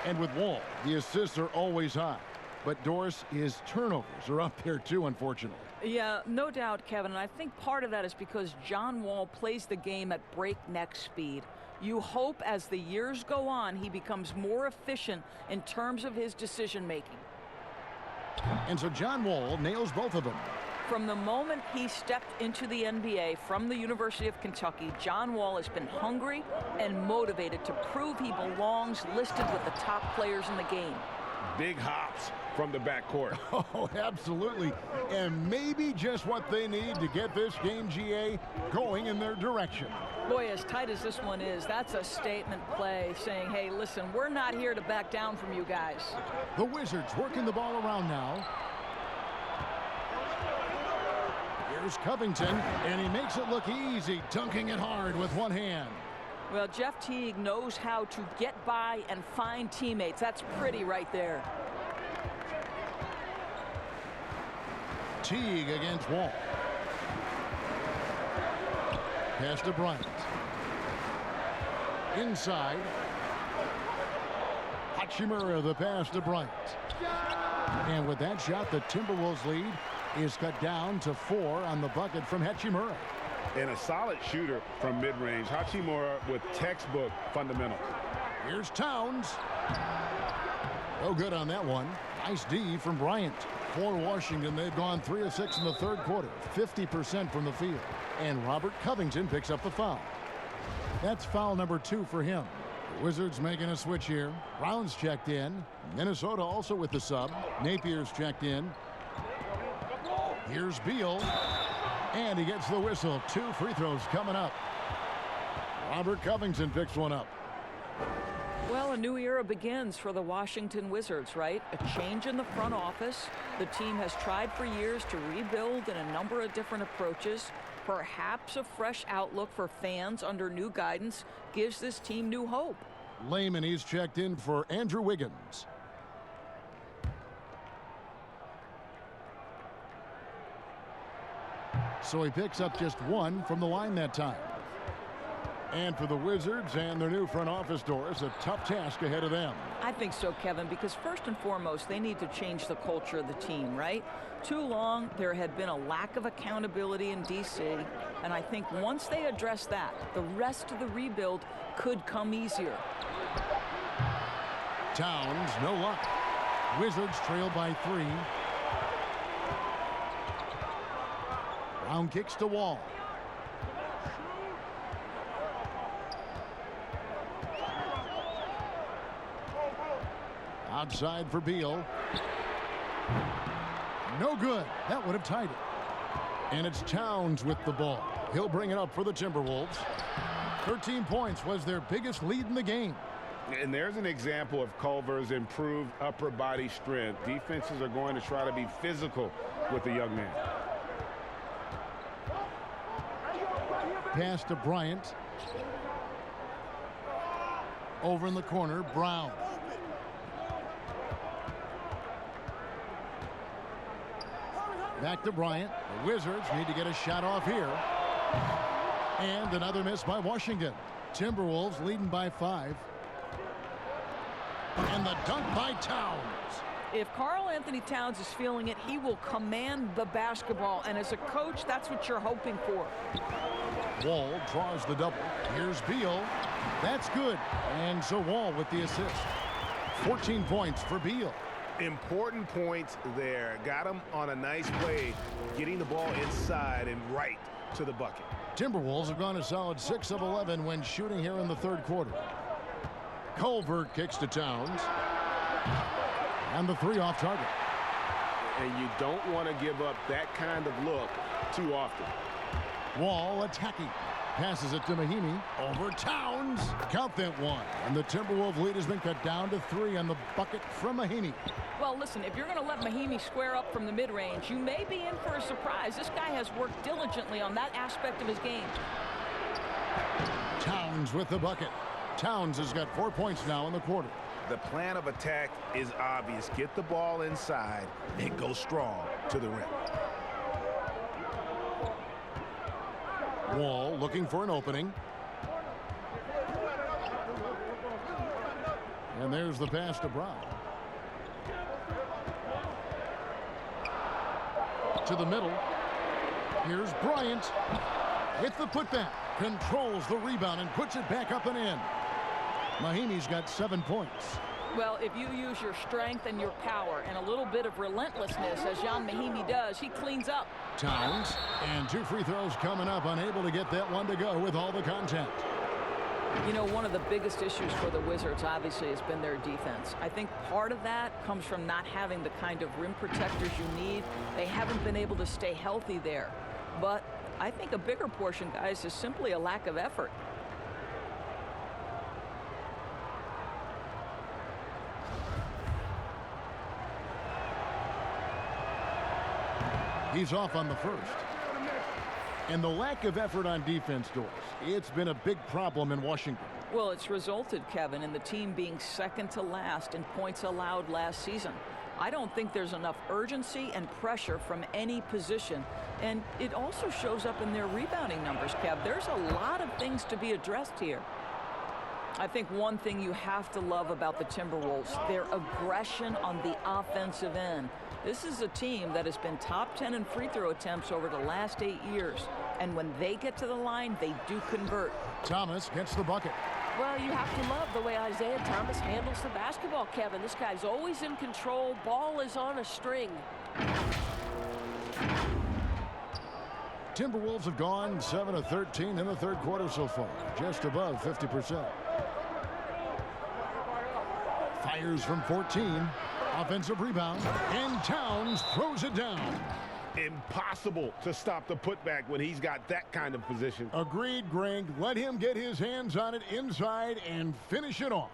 And with Wall, the assists are always high. But Doris, his turnovers are up there too, unfortunately. Yeah, no doubt, Kevin. And I think part of that is because John Wall plays the game at breakneck speed. You hope as the years go on, he becomes more efficient in terms of his decision-making. And so John Wall nails both of them. From the moment he stepped into the NBA from the University of Kentucky, John Wall has been hungry and motivated to prove he belongs listed with the top players in the game. Big hops from the backcourt. Oh, absolutely. And maybe just what they need to get this game, GA, going in their direction. Boy, as tight as this one is, that's a statement play saying, hey, listen, we're not here to back down from you guys. The Wizards working the ball around now. Here's Covington, and he makes it look easy, dunking it hard with one hand. Well, Jeff Teague knows how to get by and find teammates. That's pretty right there. Teague against Wall. Pass to Bryant. Inside. Hachimura the pass to Bryant. And with that shot, the Timberwolves lead is cut down to 4 on the bucket from Hachimura. And a solid shooter from mid-range. Hachimura with textbook fundamentals. Here's Towns. No good on that one. Nice D from Bryant. For Washington, they've gone 3 of 6 in the third quarter, 50% from the field. And Robert Covington picks up the foul. That's foul number 2 for him. The Wizards making a switch here. Brown's checked in. Minnesota also with the sub. Napier's checked in. Here's Beal. And he gets the whistle. 2 free throws coming up. Robert Covington picks one up. Well, a new era begins for the Washington Wizards, right? A change in the front office. The team has tried for years to rebuild in a number of different approaches. Perhaps a fresh outlook for fans under new guidance gives this team new hope. Layman, he's checked in for Andrew Wiggins. So he picks up just 1 from the line that time. And for the Wizards and their new front office doors, a tough task ahead of them. I think so, Kevin, because first and foremost, they need to change the culture of the team, right? Too long, there had been a lack of accountability in D.C., and I think once they address that, the rest of the rebuild could come easier. Towns, no luck. Wizards trail by 3. Brown kicks to Wall. Outside for Beal. No good. That would have tied it. And it's Towns with the ball. He'll bring it up for the Timberwolves. 13 points was their biggest lead in the game. And there's an example of Culver's improved upper body strength. Defenses are going to try to be physical with the young man. Pass to Bryant. Over in the corner, Brown. Back to Bryant. The Wizards need to get a shot off here. And another miss by Washington. Timberwolves leading by 5. And the dunk by Towns. If Karl Anthony Towns is feeling it, he will command the basketball. And as a coach, that's what you're hoping for. Wall draws the double. Here's Beal. That's good. And so Wall with the assist. 14 points for Beal. Important points there. Got him on a nice play, getting the ball inside and right to the bucket. Timberwolves have gone a solid 6 of 11 when shooting here in the third quarter. Culver kicks to Towns. And the 3 off target. And you don't want to give up that kind of look too often. Wall attacking. Passes it to Mahinmi. Over Towns. Count that 1. And the Timberwolves lead has been cut down to 3 on the bucket from Mahinmi. Well, listen, if you're going to let Mahinmi square up from the mid-range, you may be in for a surprise. This guy has worked diligently on that aspect of his game. Towns with the bucket. Towns has got 4 points now in the quarter. The plan of attack is obvious. Get the ball inside and go strong to the rim. Wall looking for an opening. And there's the pass to Brown. To the middle. Here's Bryant with the putback. Controls the rebound and puts it back up and in. Mahinmi's got 7 points. Well, if you use your strength and your power and a little bit of relentlessness, as Jan Mahinmi does, he cleans up. Towns, and 2 free throws coming up, unable to get that one to go with all the contact. You know, one of the biggest issues for the Wizards, obviously, has been their defense. I think part of that comes from not having the kind of rim protectors you need. They haven't been able to stay healthy there. But I think a bigger portion, guys, is simply a lack of effort. He's off on the first. And the lack of effort on defense, Doris, it's been a big problem in Washington. Well, it's resulted, Kevin, in the team being second to last in points allowed last season. I don't think there's enough urgency and pressure from any position. And it also shows up in their rebounding numbers, Kev. There's a lot of things to be addressed here. I think one thing you have to love about the Timberwolves, their aggression on the offensive end. This is a team that has been top 10 in free throw attempts over the last 8 years. And when they get to the line, they do convert. Thomas gets the bucket. Well, you have to love the way Isaiah Thomas handles the basketball, Kevin. This guy's always in control. Ball is on a string. Timberwolves have gone 7 of 13 in the third quarter so far, just above 50%. Fires from 14. Offensive rebound, and Towns throws it down. Impossible to stop the putback when he's got that kind of position. Agreed, Greg. Let him get his hands on it inside and finish it off.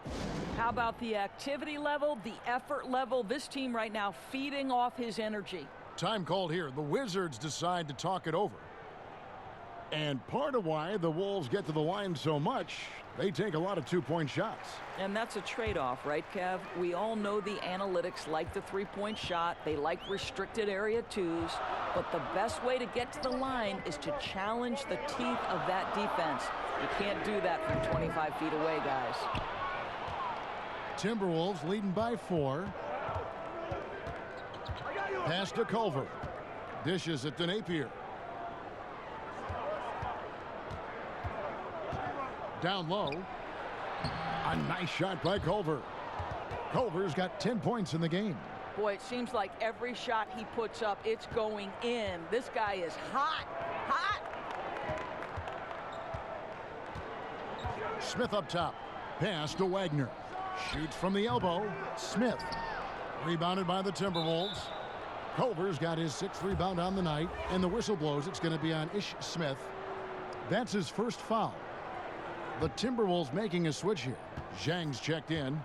How about the activity level, the effort level? This team right now feeding off his energy. Time called here. The Wizards decide to talk it over. And part of why the Wolves get to the line so much, they take a lot of two-point shots. And that's a trade-off, right, Kev? We all know the analytics like the three-point shot. They like restricted area twos. But the best way to get to the line is to challenge the teeth of that defense. You can't do that from 25 feet away, guys. Timberwolves leading by 4. Pass to Culver. Dishes it to Napier. Down low. A nice shot by Culver. Culver's got 10 points in the game. Boy, it seems like every shot he puts up, it's going in. This guy is hot, hot. Smith up top. Pass to Wagner. Shoots from the elbow. Smith. Rebounded by the Timberwolves. Culver's got his 6th rebound on the night, and the whistle blows. It's going to be on Ish Smith. That's his first foul. The Timberwolves making a switch here. Zhang's checked in.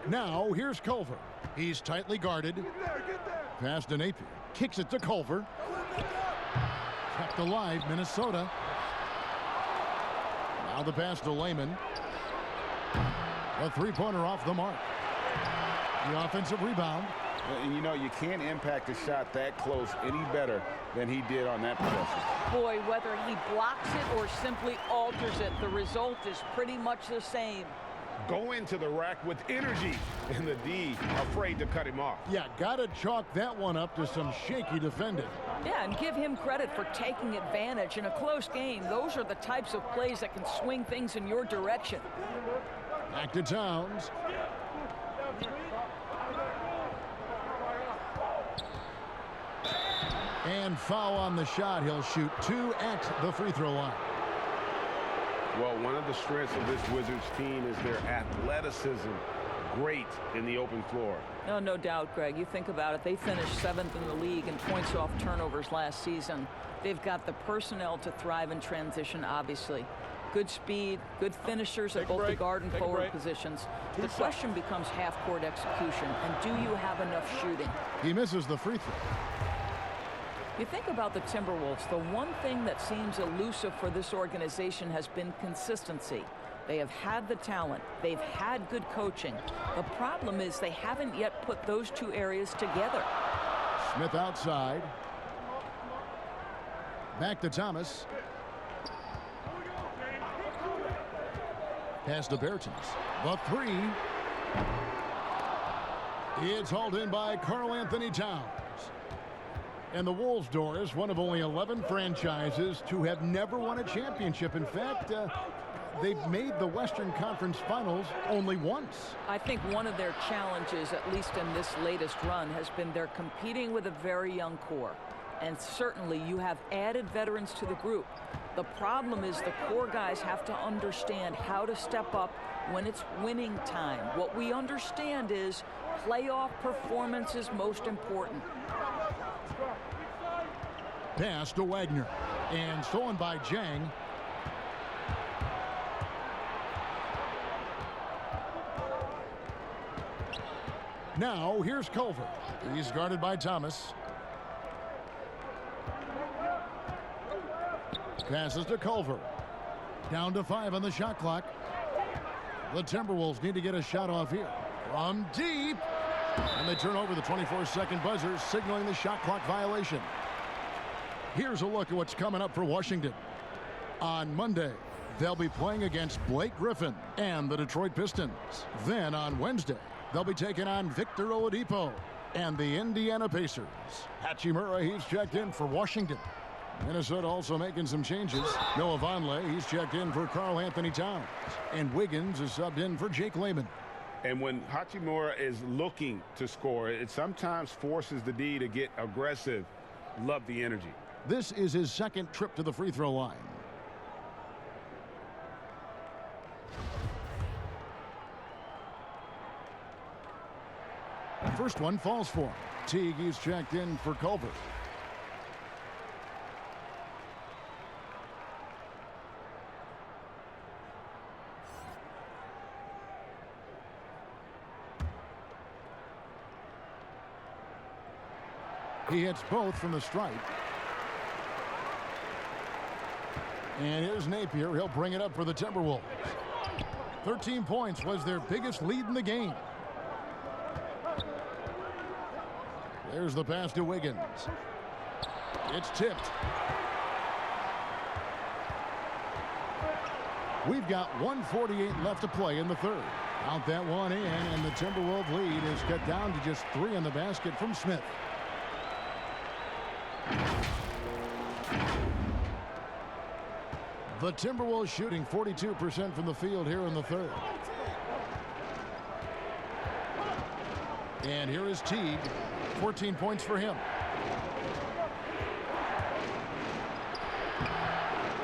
Now here's Culver. He's tightly guarded. Pass to Napier. Kicks it to Culver. Kept alive, Minnesota. Now the pass to Layman. A three-pointer off the mark. The offensive rebound. And you know, you can't impact a shot that close any better than he did on that possession. Boy, whether he blocks it or simply alters it, the result is pretty much the same. Go into the rack with energy, and the D afraid to cut him off. Yeah, gotta chalk that one up to some shaky defending. Yeah, and give him credit for taking advantage in a close game. Those are the types of plays that can swing things in your direction. Back to Towns. And foul on the shot. He'll shoot 2 at the free throw line. Well, one of the strengths of this Wizards team is their athleticism. Great in the open floor. No doubt, Greg. You think about it. They finished 7th in the league in points off turnovers last season. They've got the personnel to thrive in transition, obviously. Good speed, good finishers at both the guard and forward positions. The question becomes half-court execution, and do you have enough shooting? He misses the free throw. You think about the Timberwolves, the one thing that seems elusive for this organization has been consistency. They have had the talent. They've had good coaching. The problem is they haven't yet put those two areas together. Smith outside. Back to Thomas. Pass to Bertens. The 3. It's hauled in by Karl Anthony Towns. And the Wolves, Doris, one of only 11 franchises to have never won a championship. In fact, they've made the Western Conference Finals only once. I think one of their challenges, at least in this latest run, has been they're competing with a very young core. And certainly you have added veterans to the group. The problem is the core guys have to understand how to step up when it's winning time. What we understand is playoff performance is most important. Pass to Wagner. And stolen by Zhang. Now here's Culver. He's guarded by Thomas. Passes to Culver. Down to 5 on the shot clock. The Timberwolves need to get a shot off here. From deep. And they turn over the 24-second buzzer, signaling the shot clock violation. Here's a look at what's coming up for Washington. On Monday, they'll be playing against Blake Griffin and the Detroit Pistons. Then on Wednesday, they'll be taking on Victor Oladipo and the Indiana Pacers. Hachimura, he's checked in for Washington. Minnesota also making some changes. Noah Vonleh, he's checked in for Karl Anthony Towns. And Wiggins is subbed in for Jake Layman. And when Hachimura is looking to score, it sometimes forces the D to get aggressive. Love the energy. This is his second trip to the free throw line. First one falls for him. Teague, he's checked in for Culver. He hits both from the stripe. And here's Napier. He'll bring it up for the Timberwolves. 13 points was their biggest lead in the game. There's the pass to Wiggins. It's tipped. We've got 1:48 left to play in the third. Count that one in, and the Timberwolves lead is cut down to just 3 in the basket from Smith. The Timberwolves shooting 42% from the field here in the third. And here is Teague. 14 points for him.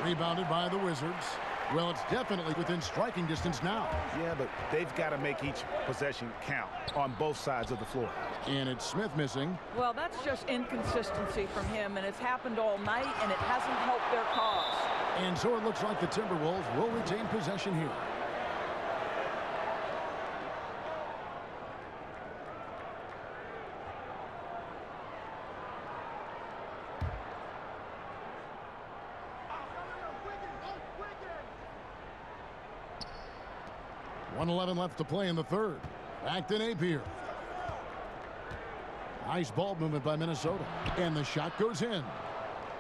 Rebounded by the Wizards. Well, it's definitely within striking distance now. Yeah, but they've got to make each possession count on both sides of the floor. And it's Smith missing. Well, that's just inconsistency from him, and it's happened all night, and it hasn't helped their cause. And so it looks like the Timberwolves will retain possession here. .111 left to play in the third. Back to Napier. Nice ball movement by Minnesota. And the shot goes in.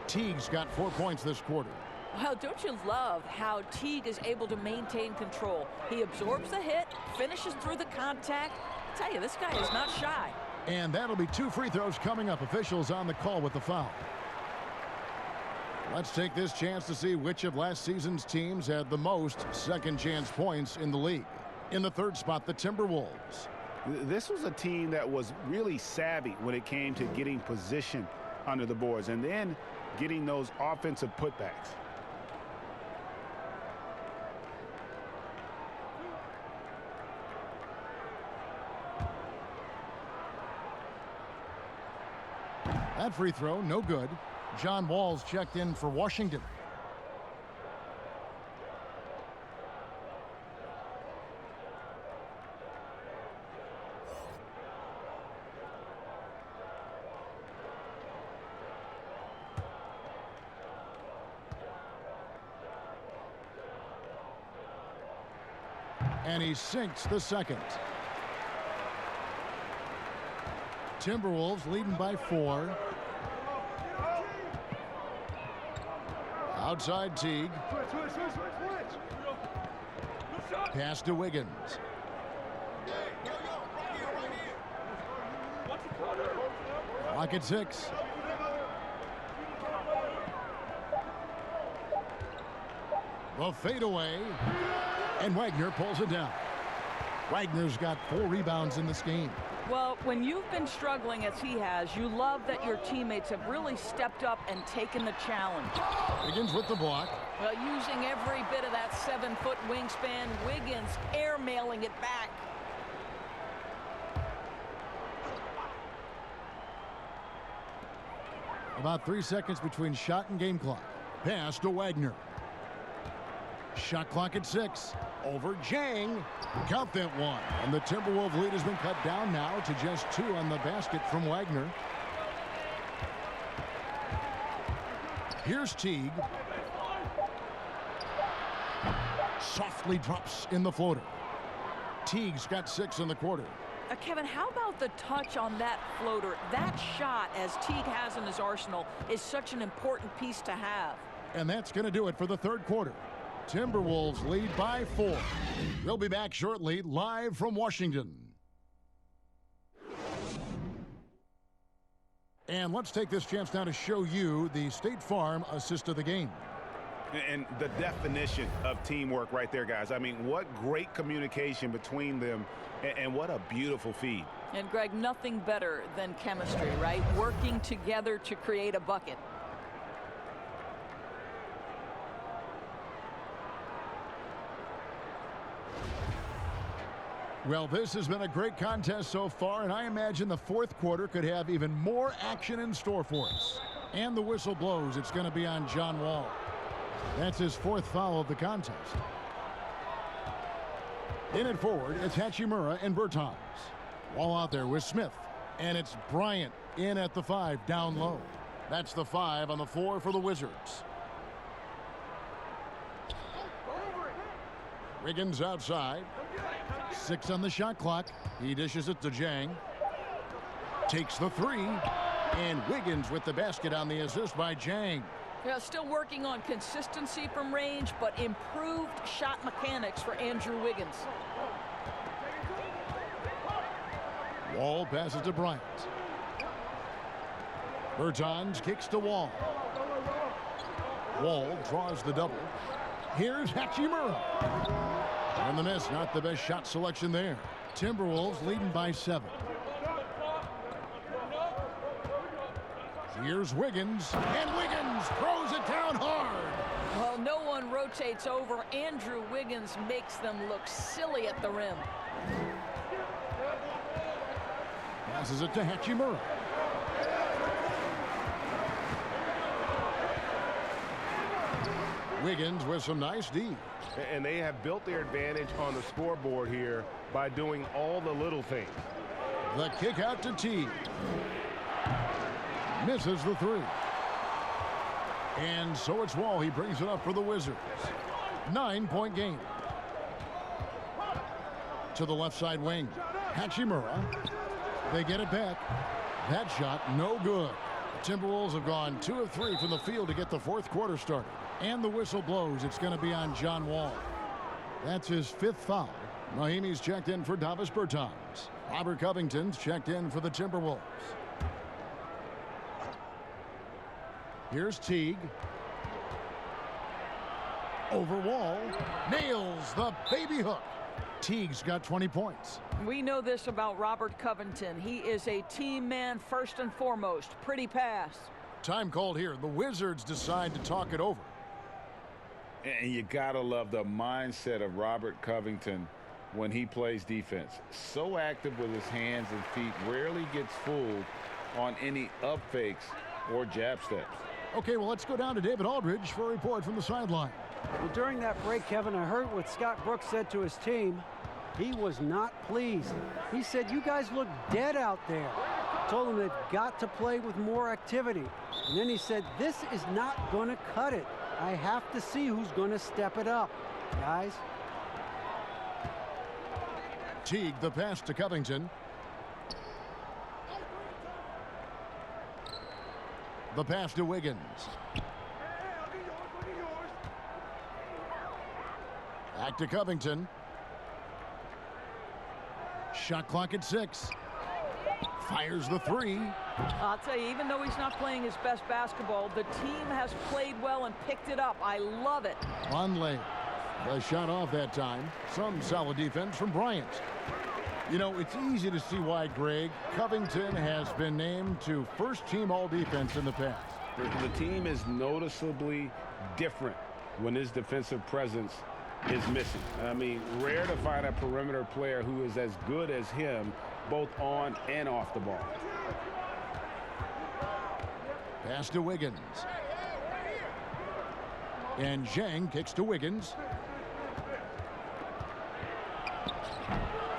Teague's got 4 points this quarter. Well, don't you love how Teague is able to maintain control? He absorbs the hit, finishes through the contact. I tell you, this guy is not shy. And that'll be 2 free throws coming up. Officials on the call with the foul. Let's take this chance to see which of last season's teams had the most second chance points in the league. In the third spot, the Timberwolves. This was a team that was really savvy when it came to getting position under the boards and then getting those offensive putbacks. That free throw, no good. John Wall's checked in for Washington. And he sinks the second. Timberwolves leading by 4. Outside Teague. Pass to Wiggins. Clock at 6. The fadeaway. And Wagner pulls it down. Wagner's got 4 rebounds in this game. Well, when you've been struggling as he has, you love that your teammates have really stepped up and taken the challenge. Wiggins with the block. Well, using every bit of that 7-foot wingspan, Wiggins airmailing it back. About 3 seconds between shot and game clock. Pass to Wagner. Shot clock at 6. Over Jang. Count that one. And the Timberwolves lead has been cut down now to just 2 on the basket from Wagner. Here's Teague. Softly drops in the floater. Teague's got 6 in the quarter. Kevin, how about the touch on that floater? That shot, as Teague has in his arsenal, is such an important piece to have. And that's going to do it for the third quarter. Timberwolves lead by 4. We'll be back shortly, live from Washington. And let's take this chance now to show you the State Farm assist of the game. And the definition of teamwork right there, guys. I mean, what great communication between them, and what a beautiful feed. And, Greg, nothing better than chemistry, right? Working together to create a bucket. Well, this has been a great contest so far, and I imagine the fourth quarter could have even more action in store for us. And the whistle blows. It's going to be on John Wall. That's his 4th foul of the contest. In it forward, it's Hachimura and Bertans. Wall out there with Smith. And it's Bryant in at the 5, down low. That's the 5 on the floor for the Wizards. Wiggins outside. 6 on the shot clock. He dishes it to Jang. Takes the 3. And Wiggins with the basket on the assist by Jang. Yeah, still working on consistency from range, but improved shot mechanics for Andrew Wiggins. Wall passes to Bryant. Bertans kicks to Wall. Wall draws the double. Here's Hachimura. And the miss, not the best shot selection there. Timberwolves leading by 7. Here's Wiggins, and Wiggins throws it down hard. Well, no one rotates over. Andrew Wiggins makes them look silly at the rim. Passes it to Hachimura. Wiggins with some nice D. And they have built their advantage on the scoreboard here by doing all the little things. The kick out to Teague. Misses the 3. And so it's Wall. He brings it up for the Wizards. 9-point game. To the left side wing. Hachimura. They get it back. That shot, no good. The Timberwolves have gone 2 of 3 from the field to get the fourth quarter started. And the whistle blows. It's going to be on John Wall. That's his 5th foul. Mahimi's checked in for Davis Bertans. Robert Covington's checked in for the Timberwolves. Here's Teague. Over Wall. Nails the baby hook. Teague's got 20 points. We know this about Robert Covington. He is a team man first and foremost. Pretty pass. Time called here. The Wizards decide to talk it over. And you gotta love the mindset of Robert Covington when he plays defense. So active with his hands and feet, rarely gets fooled on any up fakes or jab steps. Okay, well, let's go down to David Aldridge for a report from the sideline. Well, during that break, Kevin, I heard what Scott Brooks said to his team. He was not pleased. He said, "You guys look dead out there." Told them they've got to play with more activity. And then he said, "This is not going to cut it. I have to see who's going to step it up, guys." Teague, the pass to Covington. The pass to Wiggins. Back to Covington. Shot clock at 6. Fires the 3. I'll tell you, even though he's not playing his best basketball, the team has played well and picked it up. I love it. Vonleh. The shot off that time. Some solid defense from Bryant. You know, it's easy to see why, Greg, Covington has been named to first-team all-defense in the past. The team is noticeably different when his defensive presence is missing. I mean, rare to find a perimeter player who is as good as him, both on and off the ball. Pass to Wiggins. And Zhang kicks to Wiggins.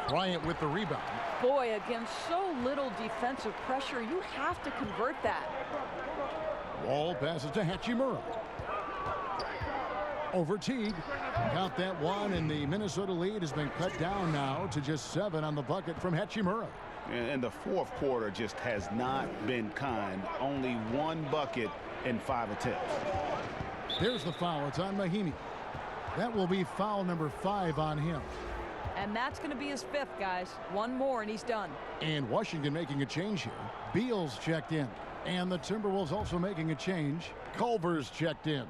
Bryant with the rebound. Boy, against so little defensive pressure, you have to convert that. Wall passes to Hachimura. Over Teague. Count that one, and the Minnesota lead has been cut down now to just 7 on the bucket from Hachimura. And the fourth quarter just has not been kind. Only 1 bucket in 5 attempts. There's the foul. It's on Mahinmi. That will be foul number 5 on him. And that's going to be his 5th, guys. 1 more, and he's done. And Washington making a change here. Beal's checked in. And the Timberwolves also making a change. Culver's checked in.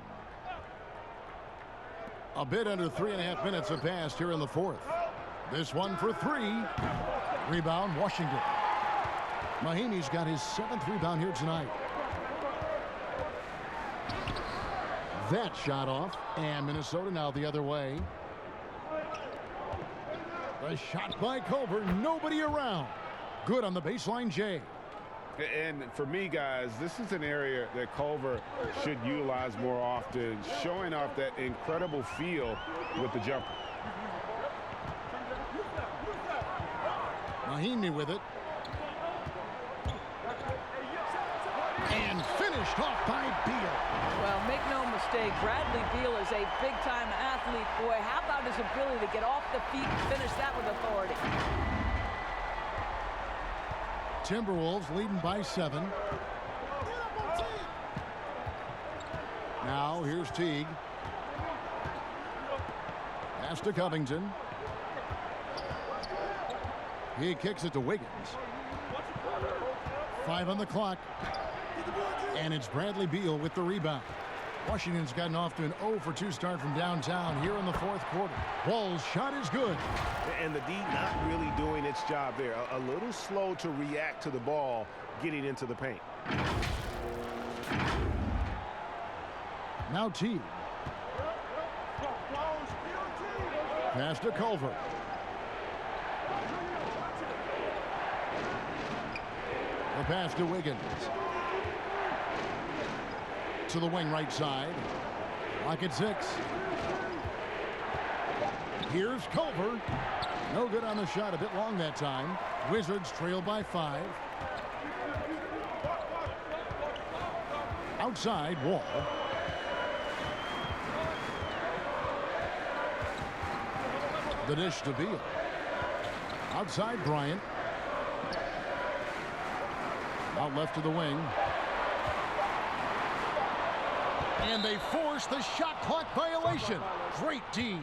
A bit under 3.5 minutes have passed here in the 4th. This one for 3. Rebound, Washington. Mahinmi's got his 7th rebound here tonight. That shot off, and Minnesota now the other way. The shot by Culver, nobody around. Good on the baseline, Jay. And for me, guys, this is an area that Culver should utilize more often, showing off that incredible feel with the jumper. Mahinmi with it. And finished off by Beal. Well, make no mistake, Bradley Beal is a big-time athlete. Boy, how about his ability to get off the feet and finish that with authority? Timberwolves leading by 7. Now here's Teague. Pass to Covington. He kicks it to Wiggins. 5 on the clock. And it's Bradley Beal with the rebound. Washington's gotten off to an 0-for-2 start from downtown here in the 4th quarter. Wall's shot is good. And the D not really doing its job there. A little slow to react to the ball getting into the paint. Now Teague. Pass to Culver. The pass to Wiggins. To the wing right side. Lock at 6. Here's Culver. No good on the shot. A bit long that time. Wizards trail by 5. Outside, Wall. The dish to Beal. Outside, Bryant. Out left to the wing. And they force the shot clock violation. Great D.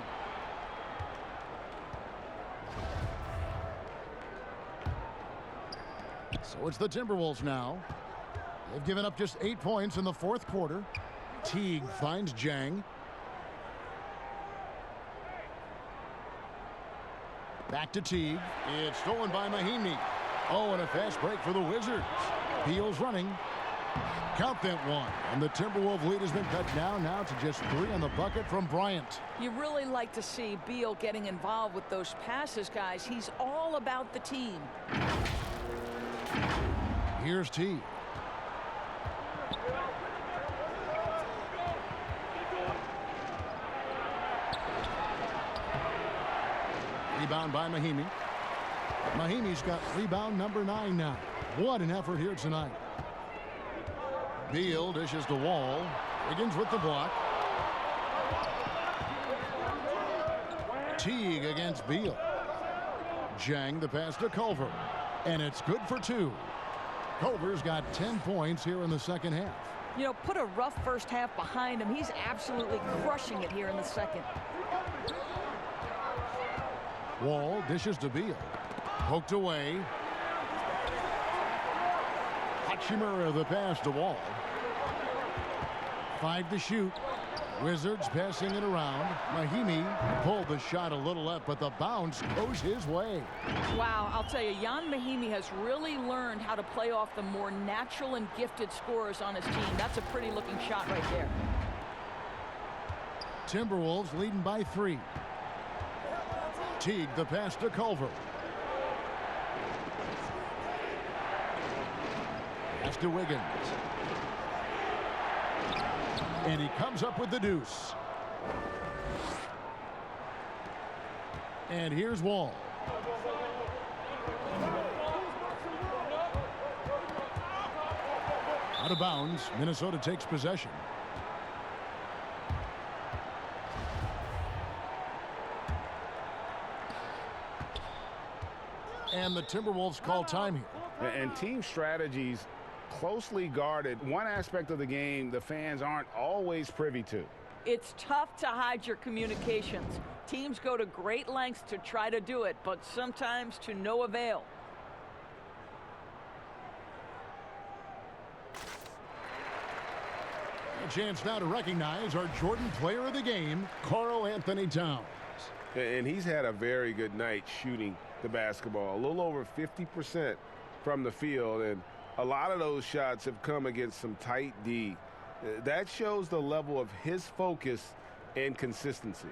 So it's the Timberwolves now. They've given up just 8 points in the 4th quarter. Teague finds Jang. Back to Teague. It's stolen by Mahinmi. Oh, and a fast break for the Wizards. Beal's running. Count that one. And the Timberwolves lead has been cut down now to just 3 on the bucket from Bryant. You really like to see Beal getting involved with those passes, guys. He's all about the team. Here's Teague. Rebound by Mahinmi. Mahinmi's got rebound number 9 now. What an effort here tonight. Beal dishes to Wall. Wiggins with the block. Teague against Beal. Jang the pass to Culver. And it's good for 2. Culver's got 10 points here in the 2nd half. You know, put a rough first half behind him. He's absolutely crushing it here in the 2nd. Wall dishes to Beal. Poked away. Hachimura the pass to Wall. 5 to shoot. Wizards passing it around. Mahinmi pulled the shot a little left, but the bounce goes his way. Wow, I'll tell you, Jan Mahinmi has really learned how to play off the more natural and gifted scorers on his team. That's a pretty looking shot right there. Timberwolves leading by 3. Teague the pass to Culver. Pass to Wiggins. And he comes up with the deuce. And here's Wall. Out of bounds. Minnesota takes possession. And the Timberwolves call time here. And team strategies closely guarded. One aspect of the game the fans aren't always privy to. It's tough to hide your communications. Teams go to great lengths to try to do it, but sometimes to no avail. A chance now to recognize our Jordan player of the game, Karl-Anthony Towns. And he's had a very good night shooting the basketball. A little over 50% from the field, and a lot of those shots have come against some tight D. That shows the level of his focus and consistency.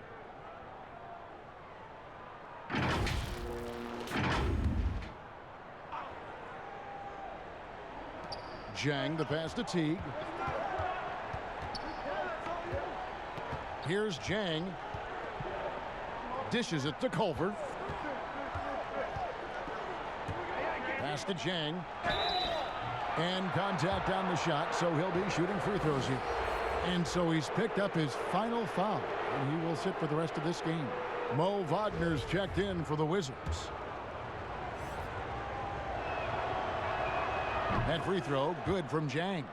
Jang, the pass to Teague. Here's Jang. Dishes it to Culver. Pass to Jang. And contact on the shot, so he'll be shooting free throws here. And so he's picked up his final foul, and he will sit for the rest of this game. Mo Wagner's checked in for the Wizards. That free throw, good from Jang.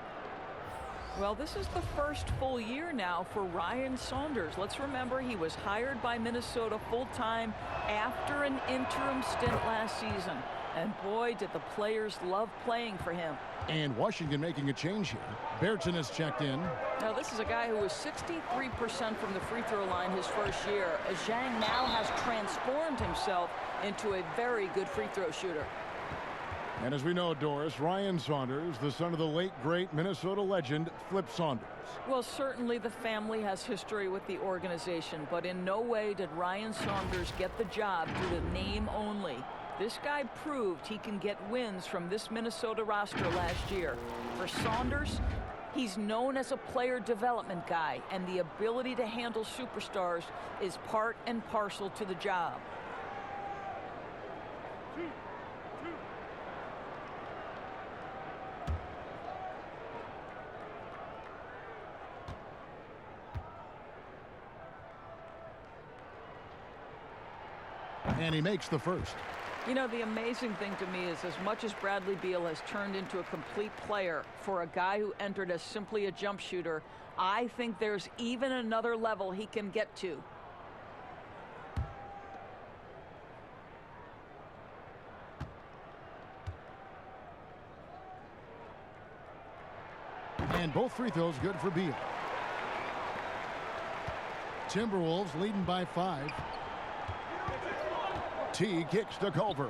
Well, this is the first full year now for Ryan Saunders. Let's remember he was hired by Minnesota full-time after an interim stint last season. And boy, did the players love playing for him. And Washington making a change here. Berton has checked in. Now, this is a guy who was 63% from the free throw line his first year, as Zhang now has transformed himself into a very good free throw shooter. And as we know, Doris, Ryan Saunders, the son of the late, great Minnesota legend, Flip Saunders. Well, certainly the family has history with the organization, but in no way did Ryan Saunders get the job due to name only. This guy proved he can get wins from this Minnesota roster last year. For Saunders, he's known as a player development guy, and the ability to handle superstars is part and parcel to the job. And he makes the first. You know, the amazing thing to me is as much as Bradley Beal has turned into a complete player, for a guy who entered as simply a jump shooter, I think there's even another level he can get to. And both free throws good for Beal. Timberwolves leading by 5. T kicks to Culver.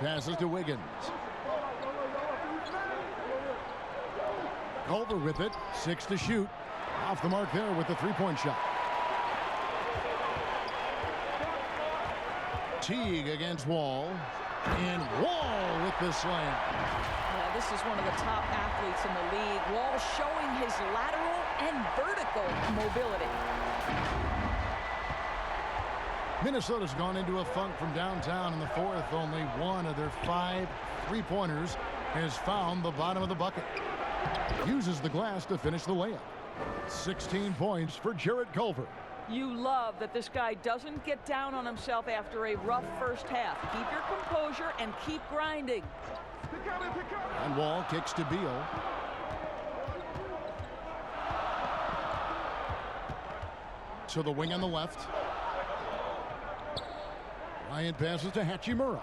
Passes to Wiggins. Culver with it. 6 to shoot. Off the mark there with the three-point shot. Teague against Wall. And Wall with the slam. Yeah, this is one of the top athletes in the league. Wall showing his lateral and vertical mobility. Minnesota's gone into a funk from downtown in the fourth. Only one of their 5 three-pointers has found the bottom of the bucket. Uses the glass to finish the layup. 16 points for Jarrett Culver. You love that this guy doesn't get down on himself after a rough first half. Keep your composure and keep grinding. And Wall kicks to Beal. To the wing on the left. Ryan passes to Hachimura.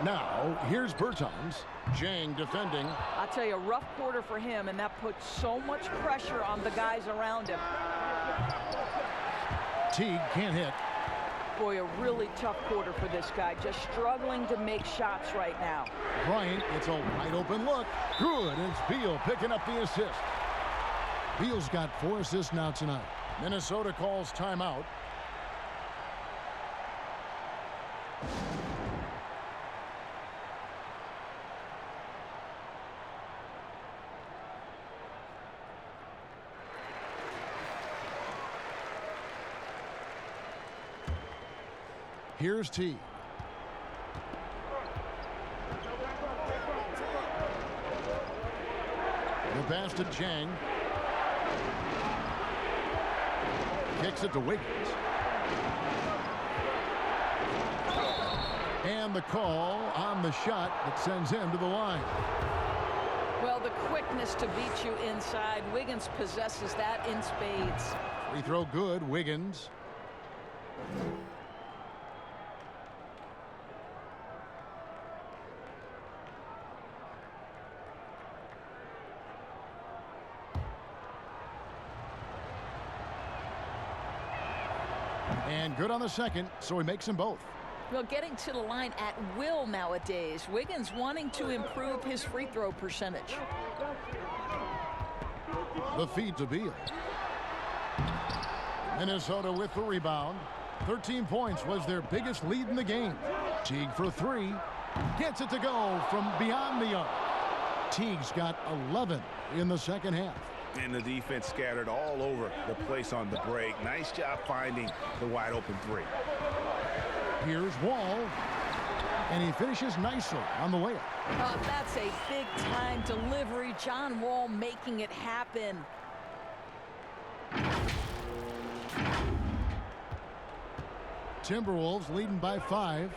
Now, here's Bertans. Jang defending. I'll tell you, a rough quarter for him, and that puts so much pressure on the guys around him. Teague can't hit. Boy, a really tough quarter for this guy. Just struggling to make shots right now. Bryant, it's a wide open look. Good. It's Beal picking up the assist. Beal's got 4 assists now tonight. Minnesota calls timeout. Here's T. The pass to Jang. Kicks it to Wiggins. And the call on the shot that sends him to the line. Well, the quickness to beat you inside. Wiggins possesses that in spades. Free throw good, Wiggins. And good on the second, so he makes them both. Well, getting to the line at will nowadays. Wiggins wanting to improve his free throw percentage. The feed to Beal. Minnesota with the rebound. 13 points was their biggest lead in the game. Teague for three. Gets it to go from beyond the arc. Teague's got 11 in the second half. And the defense scattered all over the place on the break. Nice job finding the wide open three. Here's Wall. And he finishes nicely on the layup. That's a big-time delivery. John Wall making it happen. Timberwolves leading by 5.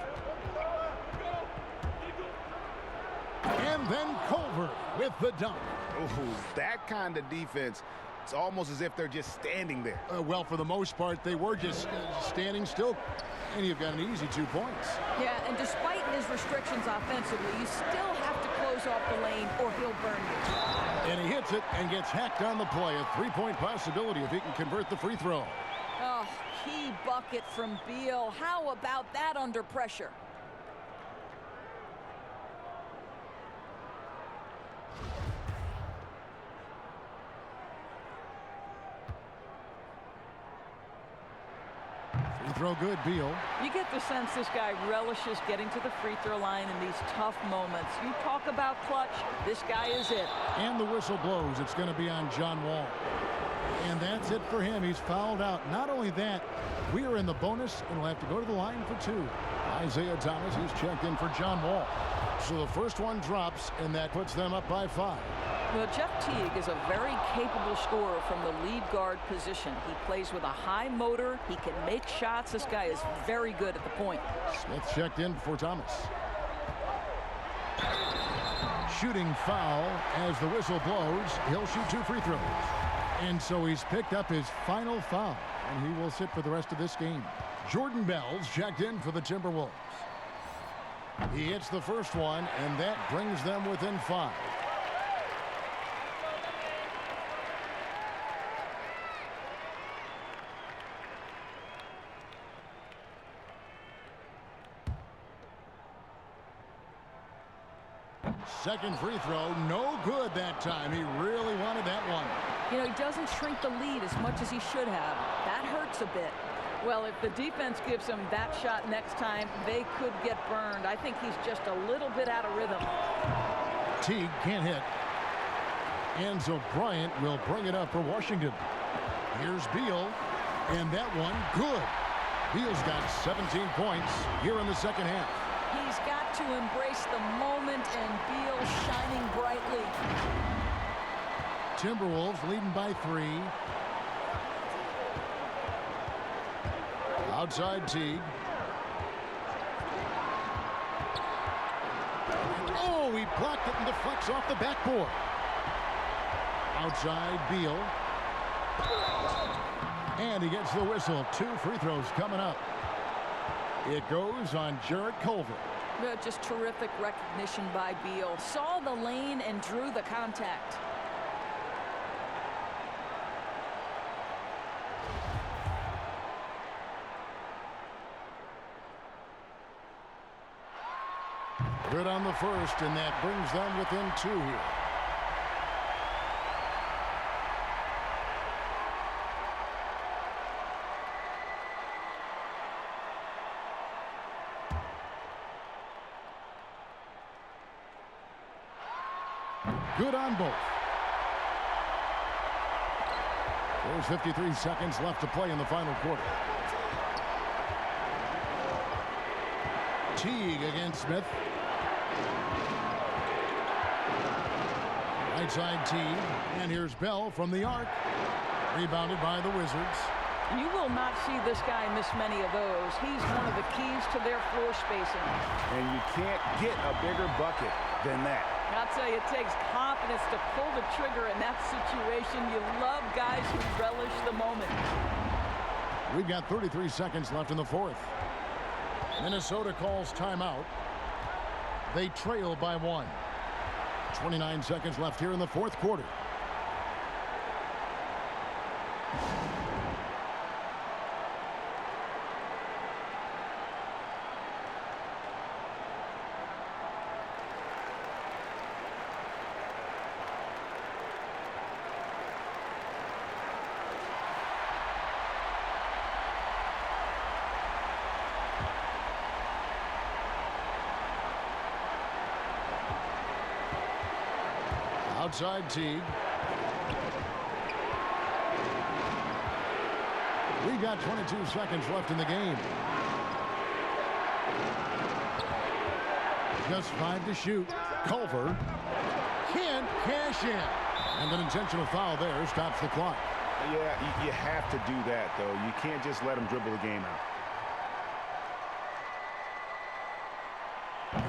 And then Culver with the dunk. Ooh, that kind of defense, it's almost as if they're just standing there. Well, for the most part, they were just standing still. And you've got an easy 2 points. Yeah, and despite his restrictions offensively, you still have to close off the lane or he'll burn you. And he hits it and gets hacked on the play. A 3-point possibility if he can convert the free throw. Oh, key bucket from Beal. How about that under pressure? Free throw good, Beal. You get the sense this guy relishes getting to the free throw line in these tough moments. You talk about clutch, this guy is it. And the whistle blows. It's going to be on John Wall. And that's it for him. He's fouled out. Not only that, we are in the bonus and we'll have to go to the line for 2. Isaiah Thomas, he's checked in for John Wall. So the first one drops, and that puts them up by 5. Well, Jeff Teague is a very capable scorer from the lead guard position. He plays with a high motor. He can make shots. This guy is very good at the point. Smith checked in for Thomas. Shooting foul as the whistle blows. He'll shoot 2 free throws. And so he's picked up his final foul, and he will sit for the rest of this game. Jordan Bell's checked in for the Timberwolves. He hits the first one, and that brings them within 5. Second free throw, no good that time. He really wanted that one. You know, he doesn't shrink the lead as much as he should have. That hurts a bit. Well, if the defense gives him that shot next time, they could get burned. I think he's just a little bit out of rhythm. Teague can't hit. And so Bryant will bring it up for Washington. Here's Beal, and that one good. Beal's got 17 points here in the second half. He's got to embrace the moment, and Beal shining brightly. Timberwolves leading by 3. Outside Teague. Oh, he blocked it and deflects off the backboard. Outside Beal. And he gets the whistle. 2 free throws coming up. It goes on Jarrett Culver. Just terrific recognition by Beal. Saw the lane and drew the contact. Good on the first, and that brings them within 2 here. Good on both. There's 53 seconds left to play in the final quarter. Teague against Smith. Right side Teague. And here's Bell from the arc. Rebounded by the Wizards. You will not see this guy miss many of those. He's one of the keys to their floor spacing. And you can't get a bigger bucket than that. I'll tell you, it takes confidence to pull the trigger in that situation. You love guys who relish the moment. We've got 33 seconds left in the fourth. Minnesota calls timeout. They trail by 1. 29 seconds left here in the fourth quarter. Outside Teague. We got 22 seconds left in the game. Just 5 to shoot. Culver can't cash in. And an intentional foul there stops the clock. Yeah, you have to do that, though. You can't just let him dribble the game out.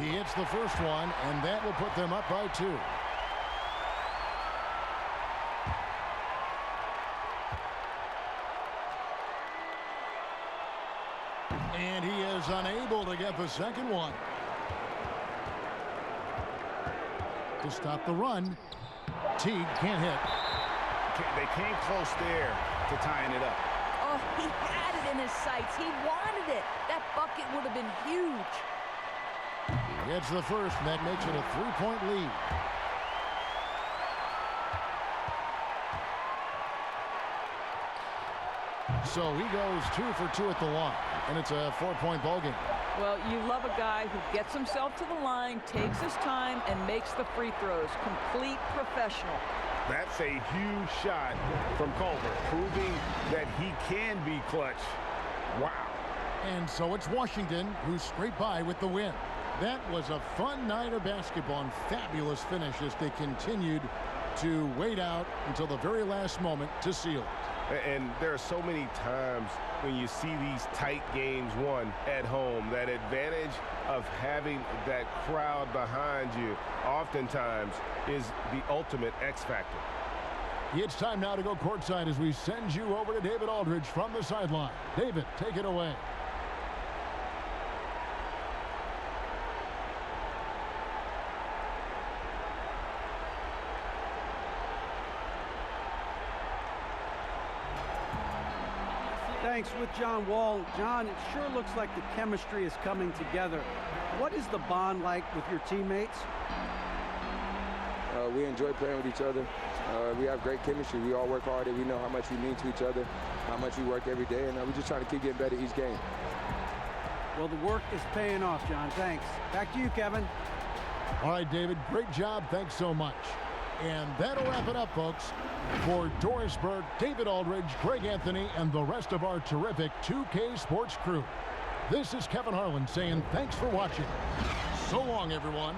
He hits the first one, and that will put them up by 2. And he is unable to get the second one. To stop the run, Teague can't hit. They came close there to tying it up. Oh, he had it in his sights. He wanted it. That bucket would have been huge. He gets the first, and that makes it a 3-point lead. So he goes 2 for 2 at the line, and it's a 4-point ball game. Well, you love a guy who gets himself to the line, takes his time, and makes the free throws. Complete professional. That's a huge shot from Culver, proving that he can be clutch. Wow. And so it's Washington who scraped by with the win. That was a fun night of basketball and fabulous finish as they continued to wait out until the very last moment to seal it. And there are so many times when you see these tight games won at home, that advantage of having that crowd behind you oftentimes is the ultimate X factor. It's time now to go courtside as we send you over to David Aldridge from the sideline. David, take it away. Thanks. With John Wall. John, it sure looks like the chemistry is coming together. What is the bond like with your teammates? We enjoy playing with each other. We have great chemistry. We all work hard, and we know how much we mean to each other, how much we work every day, and we're just trying to keep getting better each game. Well, the work is paying off, John. Thanks. Back to you, Kevin. All right, David, great job. Thanks so much. And that'll wrap it up, folks. For Doris Burke, David Aldridge, Greg Anthony, and the rest of our terrific 2K Sports crew, this is Kevin Harlan saying thanks for watching. So long, everyone.